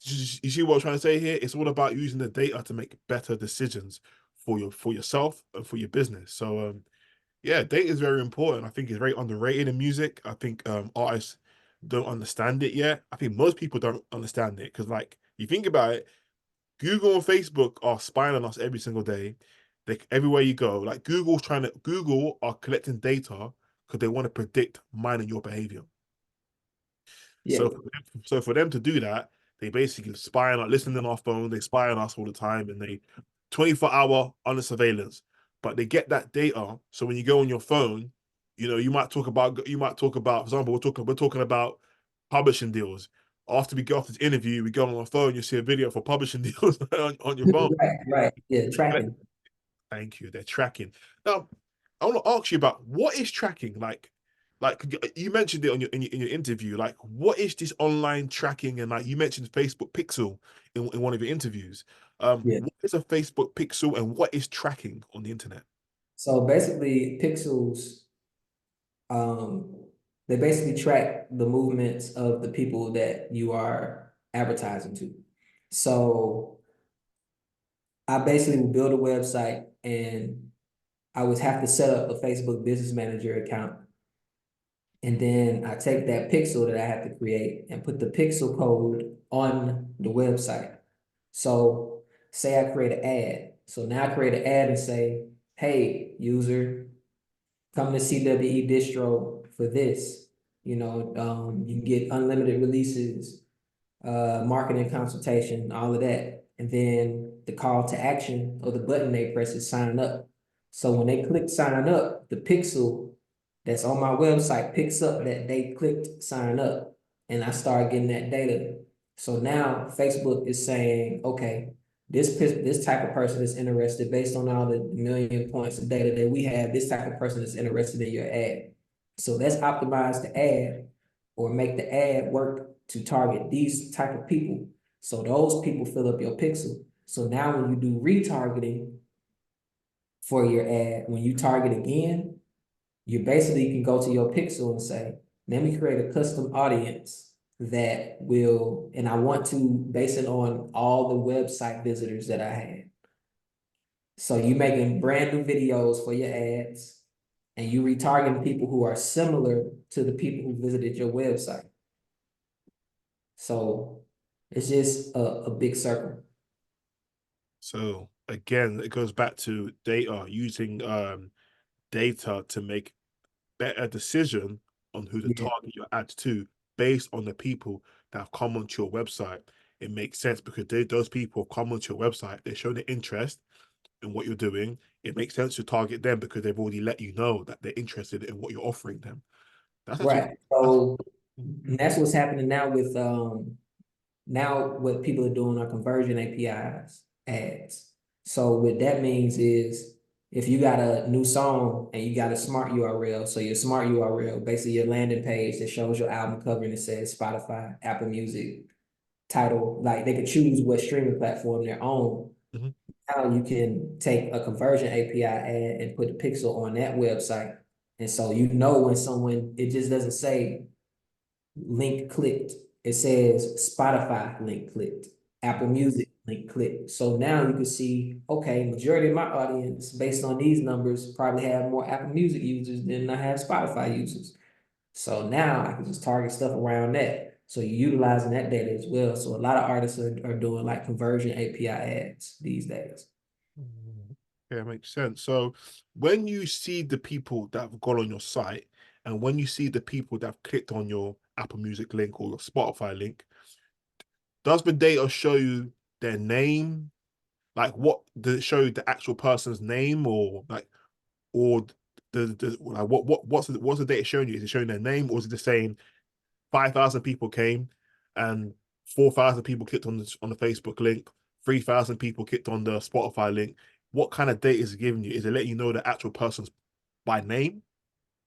You see what I'm trying to say here? It's all about using the data to make better decisions for yourself and for your business. So yeah, data is very important. I think it's very underrated in music. I think artists don't understand it yet. I think most people don't understand it because, like, you think about it, Google and Facebook are spying on us every single day. Everywhere you go, like Google are collecting data because they want to predict mine and your behavior. So, Yeah. for them to do that, they basically spy on, listening on our phone. They spy on us all the time, and they 24-hour under surveillance. But they get that data, so when you go on your phone, You might talk about, for example, we're talking about publishing deals. After we get off this interview, we go on our phone, you see a video for publishing deals on your phone. Right. Yeah, tracking. Thank you. They're tracking. Now, I want to ask you about what is tracking like you mentioned it on in your interview. Like, what is this online tracking? And like you mentioned Facebook Pixel in one of your interviews. Yeah. What is a Facebook Pixel and what is tracking on the internet? So basically, pixels, um, they basically track the movements of the people that you are advertising to. So I basically would build a website and I would have to set up a Facebook Business Manager account. And then I take that pixel that I have to create and put the pixel code on the website. So say I create an ad. So now I create an ad and say, hey, user, come to CWE distro for this. You can get unlimited releases, marketing consultation, all of that. And then the call to action or the button they press is sign up. So when they click sign up, the pixel that's on my website picks up that they clicked sign up and I start getting that data. So now Facebook is saying, okay, this type of person is interested based on all the million points of data that we have. This type of person is interested in your ad. So let's optimize the ad or make the ad work to target these type of people. So those people fill up your pixel. So now when you do retargeting for your ad, when you target again, you basically can go to your pixel and say, let me create a custom audience that will, and I want to base it on all the website visitors that I had. So you making brand new videos for your ads and you retargeting people who are similar to the people who visited your website. So it's just a big circle. So again, it goes back to data, using data to make better decision on who to Yeah, target your ads to based on the people that have come onto your website. It makes sense because those people have come onto your website, they show the interest in what you're doing. It makes sense to target them because they've already let you know that they're interested in what you're offering them. That's actually right. that's, So that's what's happening now with now what people are doing are conversion APIs ads. So what that means is if you got a new song and you got a smart URL, so your smart URL, basically your landing page that shows your album cover and it says Spotify, Apple Music, title, like they could choose what streaming platform they're on. Mhm. Now you can take a conversion API ad and put a pixel on that website. And so when someone, it just doesn't say link clicked. It says Spotify link clicked, Apple Music link clicked. So now you can see, okay, majority of my audience, based on these numbers, probably have more Apple Music users than I have Spotify users. So now I can just target stuff around that. So you're utilizing that data as well. So a lot of artists are doing like conversion API ads these days. Yeah, makes sense. So when you see the people that have gone on your site and when you see the people that have clicked on your Apple Music link or your Spotify link, does the data show you their name? Like, what does it show you the actual person's name, or like, or like what's the data showing you? Is it showing their name, or is it just saying 5,000 people came and 4,000 people clicked on the Facebook link, 3,000 people clicked on the Spotify link? What kind of data is it giving you? Is it letting you know the actual person's by name,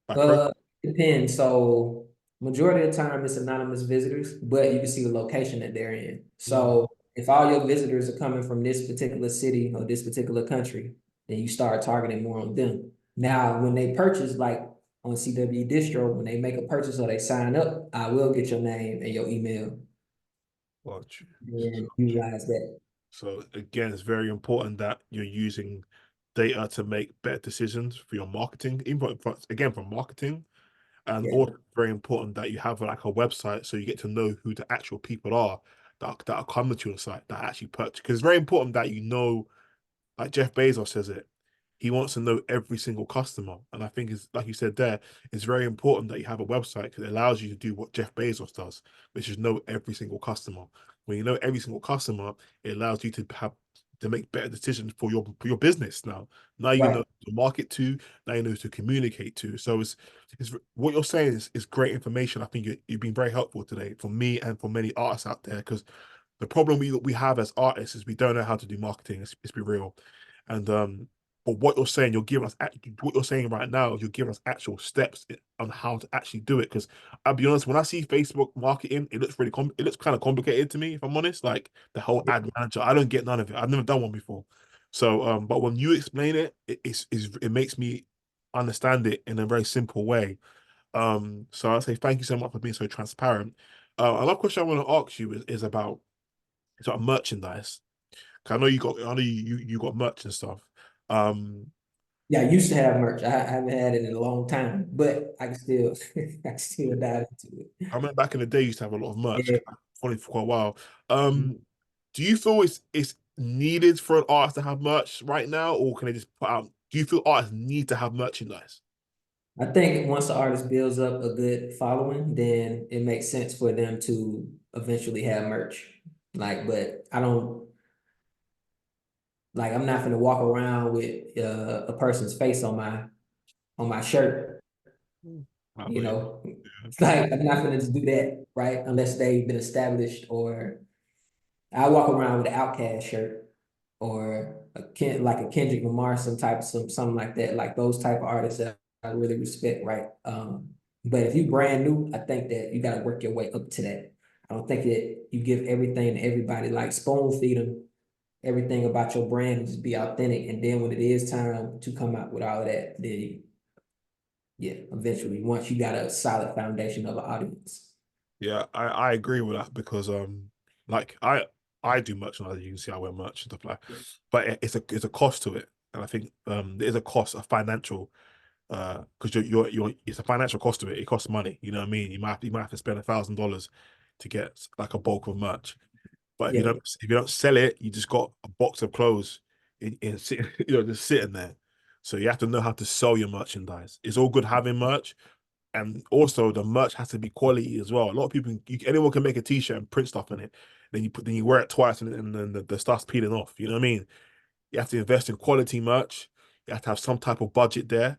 by Uh, profile? Depends. So majority of the time it's anonymous visitors, but you can see the location that they're in. Mm. So if all your visitors are coming from this particular city or this particular country, then you start targeting more on them. Now, when they purchase, like on CW Distro, when they make a purchase or they sign up, I will get your name and your email Got you. and utilize that. So again, it's very important that you're using data to make better decisions for your marketing, even again for marketing, and Yeah. also very important that you have like a website so you get to know who the actual people are that are coming to your site that actually purchase. Because it's very important that you know, like Jeff Bezos says it, he wants to know every single customer, and I think it's like you said there, it's very important that you have a website because it allows you to do what Jeff Bezos does, which is know every single customer. When you know every single customer, it allows you to have to make better decisions for your business now. Now you know Right. who to market to, now you know who to communicate to. So it's what you're saying is great information. I think you've been very helpful today for me and for many artists out there, because the problem we have as artists is we don't know how to do marketing. Let's be real. And but what you're saying, what you're saying right now, you're giving us actual steps on how to actually do it. Because I'll be honest, when I see Facebook marketing, it looks it looks kind of complicated to me, if I'm honest. Like the whole ad manager, I don't get none of it. I've never done one before. So but when you explain it, it makes me understand it in a very simple way. So I say thank you so much for being so transparent. Another question I want to ask you is about sort of merchandise. 'Cause I know you got merch and stuff. Um, Yeah, I used to have merch. I haven't had it in a long time, but I can still I can still dive into it. I remember back in the day, you used to have a lot of merch. Yeah. Funny for quite a while. Do you feel it's needed for an artist to have merch right now, or can they just put out? Do you feel artists need to have merchandise? I think once the artist builds up a good following, then it makes sense for them to eventually have merch. Like, but I don't like I'm not gonna walk around with a person's face on my shirt, I you believe. know. Like I'm not gonna just do that, right? Unless they've been established, or I walk around with an Outcast shirt or like a Kendrick Lamar, something like that, like those type of artists that I really respect, right? But if you brand new, I think that you got to work your way up to that. I don't think that you give everything to everybody, like spoon feed them everything about your brand and just be authentic. And then when it is time to come out with all of that, then yeah, eventually, once you got a solid foundation of an audience. Yeah, I agree with that because like I do merchandise. You can see I wear merch and stuff like, but it's a cost to it, and I think there is a cost, a financial because you're it's a financial cost to it. It costs money. You know what I mean? You might have to spend $1,000 to get like a bulk of merch. But Yeah, if you don't sell it, you just got a box of clothes in just sitting there. So you have to know how to sell your merchandise. It's all good having merch, and also the merch has to be quality as well. A lot of people, anyone can make a t-shirt and print stuff in it. Then you wear it twice, and then the stuff's peeling off. You know what I mean? You have to invest in quality merch. You have to have some type of budget there,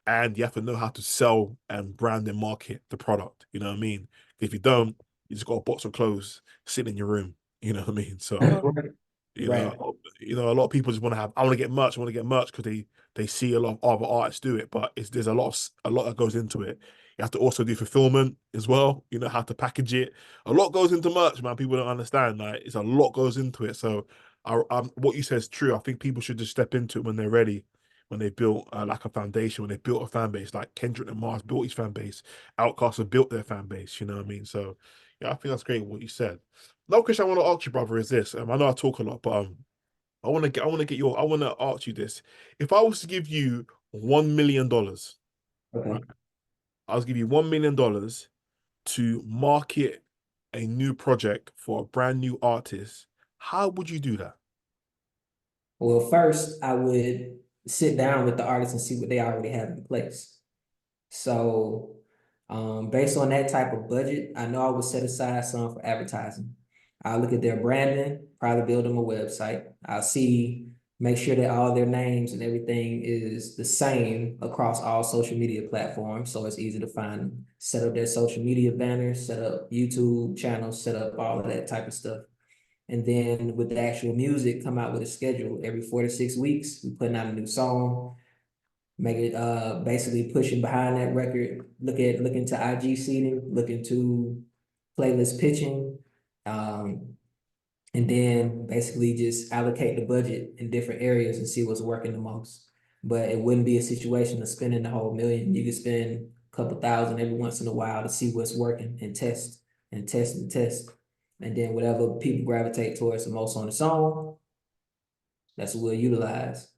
and you have to know how to sell and brand and market the product. You know what I mean? If you don't, you just got a box of clothes sitting in your room. You know what I mean? So right, you right. know, a lot of people just want to have. I want to get merch. I want to get merch because they see a lot of other artists do it. But there's a lot that goes into it. You have to also do fulfillment as well. You know how to package it. A lot goes into merch, man. People don't understand. Like it's a lot goes into it. So, what you said is true. I think people should just step into it when they're ready. When they built like a foundation, when they built a fan base, like Kendrick Lamar's built his fan base, Outkast have built their fan base. You know what I mean? So, yeah, I think that's great what you said. Another question I want to ask you, brother, is this. I know I talk a lot, but I want to ask you this. If I was to give you $1 million, right? Okay. I was give you $1 million to market a new project for a brand new artist. How would you do that? Well, first, I would sit down with the artist and see what they already have in place. So, based on that type of budget, I know I would set aside some for advertising. I'll look at their branding, probably build them a website. Make sure that all their names and everything is the same across all social media platforms, so it's easy to find them. Set up their social media banners, set up YouTube channels, set up all of that type of stuff. And then with the actual music, come out with a schedule every 4 to 6 weeks. We putting out a new song, make it basically pushing behind that record. Look into IG seeding, look into playlist pitching, um, and then basically just allocate the budget in different areas and see what's working the most. But it wouldn't be a situation of spending the whole million. You could spend a couple thousand every once in a while to see what's working and test and test and test. And then whatever people gravitate towards the most on the song, that's what we'll utilize.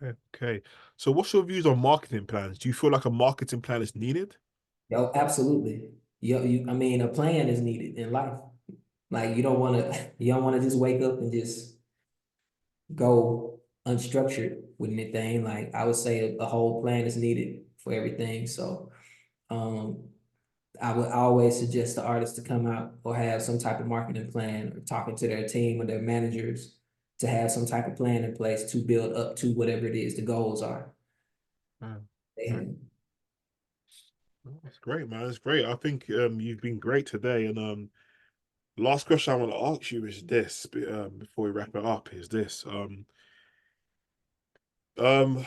Okay. Okay. So what's your views on marketing plans? Do you feel like a marketing plan is needed? Yo, absolutely. I mean, a plan is needed in life. Like you don't want to just wake up and just go unstructured with anything. Like I would say a whole plan is needed for everything. So um I would always suggest the artist to come out or have some type of marketing plan or talking to their team or their managers to have some type of plan in place to build up to whatever it is the goals are. Right. That's great, man. It's great. I think you've been great today. And last question I want to ask you is this, before we wrap it up, is this. Um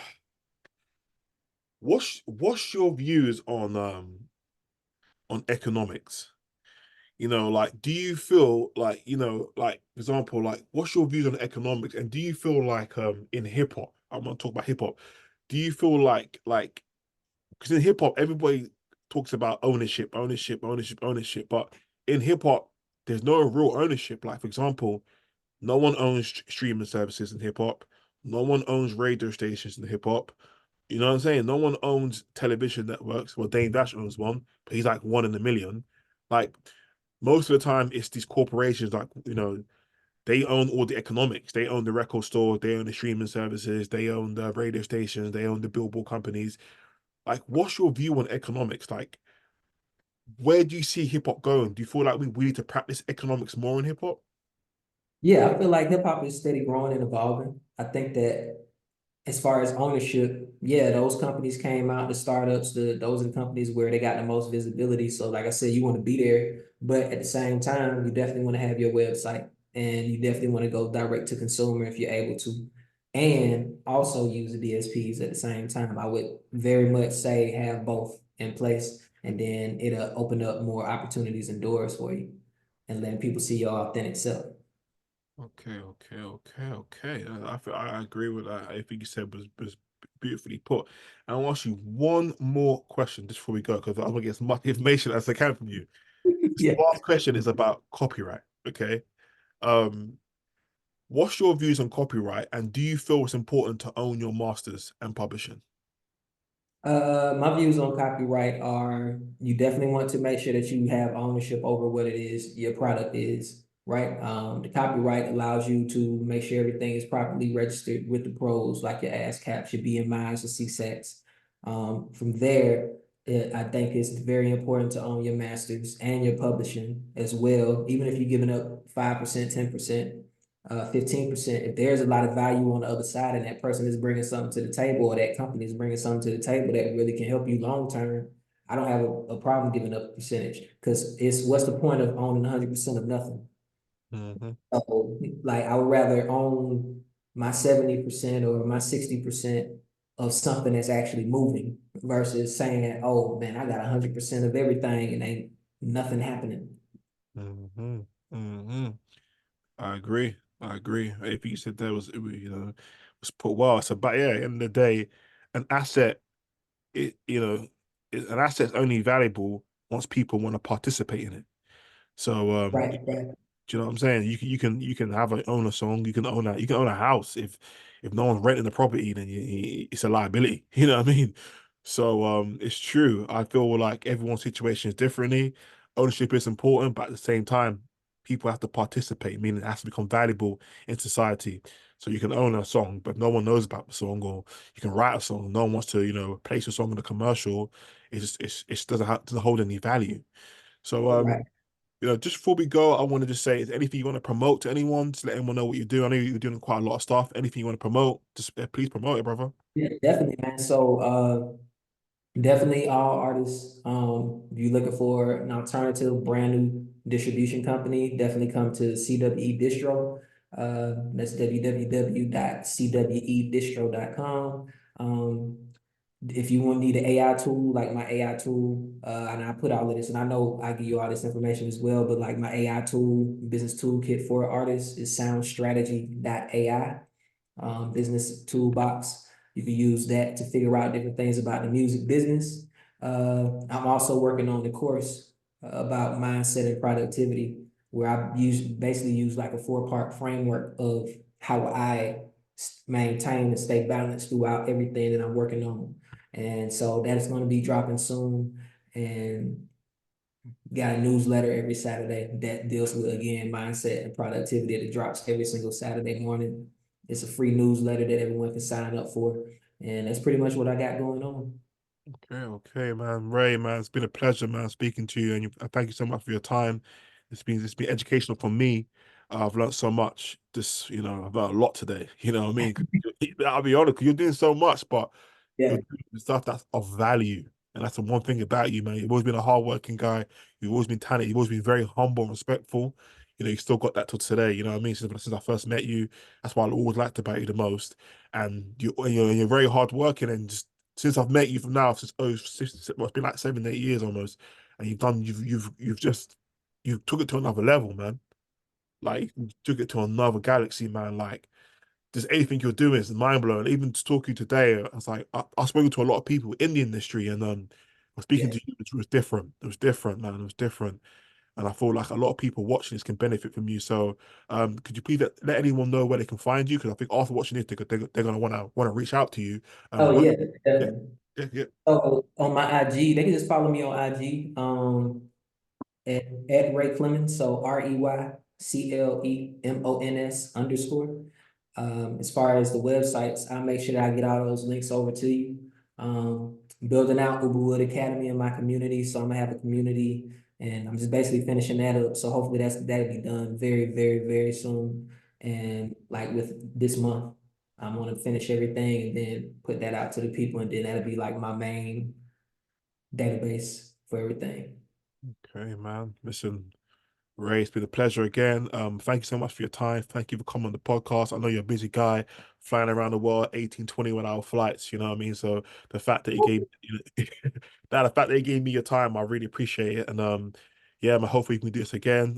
what's your views on economics? You know, like, do you feel like, you know, like, for example, like, what's your views on economics? And do you feel like in hip hop, I'm gonna talk about hip hop, do you feel like because in hip hop, everybody talks about ownership, ownership, ownership, ownership, but in hip hop, there's no real ownership. Like, for example, no one owns streaming services in hip hop, no one owns radio stations in hip hop. You know what I'm saying? No one owns television networks. Well, Dane Dash owns one, but he's like one in a million. Like, most of the time, it's these corporations, like, you know, they own all the economics. They own the record store, they own the streaming services, they own the radio stations, they own the billboard companies. Like, what's your view on economics? Like, where do you see hip hop going? Do you feel like we need to practice economics more in hip hop? Yeah, I feel like hip hop is steady growing and evolving. I think that as far as ownership, yeah, those companies came out, the startups, those are the companies where they got the most visibility. So, like I said, you want to be there, but at the same time, you definitely want to have your website and you definitely want to go direct to consumer if you're able to, and also use the DSPs at the same time. I would very much say have both in place, and then it'll open up more opportunities and doors for you and letting people see your authentic self. Okay. I agree with that. I think you said was beautifully put. And I'll ask you one more question just before we go, because I want to get as much information as I can from you. This Yeah. last question is about copyright. Okay. Um, what's your views on copyright, and do you feel it's important to own your masters and publishing? My views on copyright are you definitely want to make sure that you have ownership over what it is your product is, right? The copyright allows you to make sure everything is properly registered with the pros, like your ASCAP, your BMIs, your CSATs. From there, I think it's very important to own your masters and your publishing as well, even if you're giving up 5%, 10%. 15%, if there's a lot of value on the other side and that person is bringing something to the table or that company is bringing something to the table that really can help you long term, I don't have a problem giving up a percentage because it's what's the point of owning 100% of nothing? Hmm. So, like, I would rather own my 70% or my 60% of something that's actually moving versus saying, oh man, I got 100% of everything and ain't nothing happening. Hmm. Hmm. I agree. I agree. I think you said that you know, was put well. So, but yeah, at the end of the day, an asset, you know, an asset's only valuable once people want to participate in it. So, Right, right. do you know what I'm saying? You can have own a song. You can own a house. If no one's renting the property, then it's a liability. You know what I mean? So it's true. I feel like everyone's situation is differently. Ownership is important, but at the same time, people have to participate, meaning it has to become valuable in society. So you can own a song, but no one knows about the song, or you can write a song. No one wants to, place a song in a commercial. It just doesn't hold any value. So Right. just before we go, I want to just say, is there anything you want to promote to anyone? Just let anyone know what you do. I know you're doing quite a lot of stuff. Anything you want to promote, just please promote it, brother. Yeah, definitely, man. So, definitely all artists, if you're looking for an alternative brand new distribution company, definitely come to CWE Distro. That's www.cwedistro.com. If you want need an AI tool, like my AI tool, and I put all of this, and I know I give you all this information as well, but like my AI tool, business toolkit for artists is soundstrategy.ai, business toolbox. You can use that to figure out different things about the music business. I'm also working on the course about mindset and productivity, where I basically use like a 4-part framework of how I maintain and stay balanced throughout everything that I'm working on. And so that's going to be dropping soon. And got a newsletter every Saturday that deals with, again, mindset and productivity that drops every single Saturday morning. It's a free newsletter that everyone can sign up for. And that's pretty much what I got going on. Okay, man. Ray, man, it's been a pleasure, man, speaking to you, and thank you so much for your time. It's been educational for me. I've learned so much. Just, I've learned a lot today. You know what I mean? I'll be honest, 'cause you're doing so much, but you're Yeah. doing stuff that's of value. And that's the one thing about you, man. You've always been a hardworking guy. You've always been talented. You've always been very humble and respectful. You still got that till today. You know what I mean? Since I first met you, that's what I always liked about you the most. And you're very hardworking. And just since I've met you from now, well, it's been like 7, 8 years almost. And you've took it to another level, man. Like you took it to another galaxy, man. Like just anything you're doing is mind blowing. Even to talk to you today, I was like, I've spoken to a lot of people in the industry, and speaking Yeah. to you, it was different. It was different, man. It was different, and I feel like a lot of people watching this can benefit from you. So, could you please let anyone know where they can find you? Because I think after watching this, they're gonna wanna reach out to you. Oh What? yeah, Yeah, definitely. yeah, yeah. So on my IG, they can just follow me on IG. At Rey Clemons, so ReyClemons_. As far as the websites, I'll make sure that I get all those links over to you. Building out Uberwood Academy in my community, so I'm gonna have a community, and I'm just basically finishing that up. So hopefully that'll be done very, very, very soon. And like with this month, I'm gonna finish everything and then put that out to the people, and then that'll be like my main database for everything. Okay, man. Listen, Ray, it's been a pleasure again. Thank you so much for your time. Thank you for coming on the podcast. I know you're a busy guy, flying around the world, 18, 21-hour flights, you know what I mean? So the fact that you gave the fact that you gave me your time, I really appreciate it. And yeah, man, hopefully we can do this again.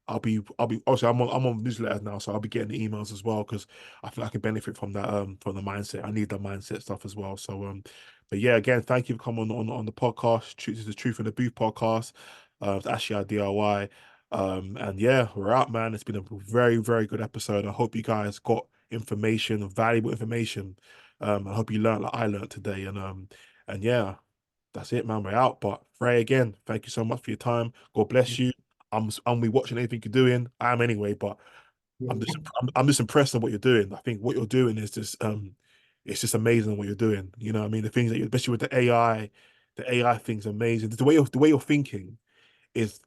I'll be obviously I'm on newsletters now, so I'll be getting the emails as well because I feel I can benefit from that from the mindset. I need the mindset stuff as well. So but yeah, again, thank you for coming on the podcast. This is the Truth in the Booth podcast. It's actually our DIY. And yeah, we're out, man. It's been a very, very good episode. I hope you guys got information, valuable information. I hope you learned like I learned today. And yeah, that's it, man. We're out. But Ray, again, thank you so much for your time. God bless you. I'm be watching anything you're doing. I am anyway, but I'm just impressed with what you're doing. I think what you're doing is just it's just amazing what you're doing. You know what I mean? The things that you especially with the AI thing's amazing. The way you're thinking is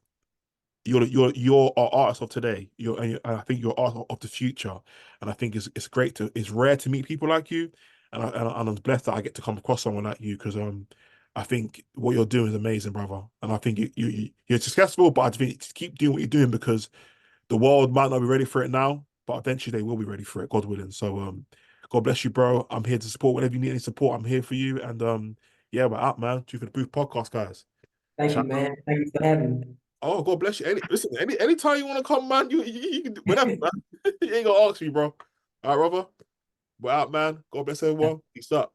you're our artist of today. And I think you're art of the future. And I think it's great it's rare to meet people like you. And I'm blessed that I get to come across someone like you because I think what you're doing is amazing, brother. And I think you're successful, but I think just keep doing what you're doing because the world might not be ready for it now, but eventually they will be ready for it, God willing. So God bless you, bro. I'm here to support whenever you need any support. I'm here for you. And yeah, we're out, man. Truth for the Booth podcast, guys. Thank you, Shout out. man. Thank you for having me. Oh, God bless you. Anytime you want to come, man, you can do whenever, man. You ain't gonna ask me, bro. All right, brother. We're out, man. God bless everyone. Peace up.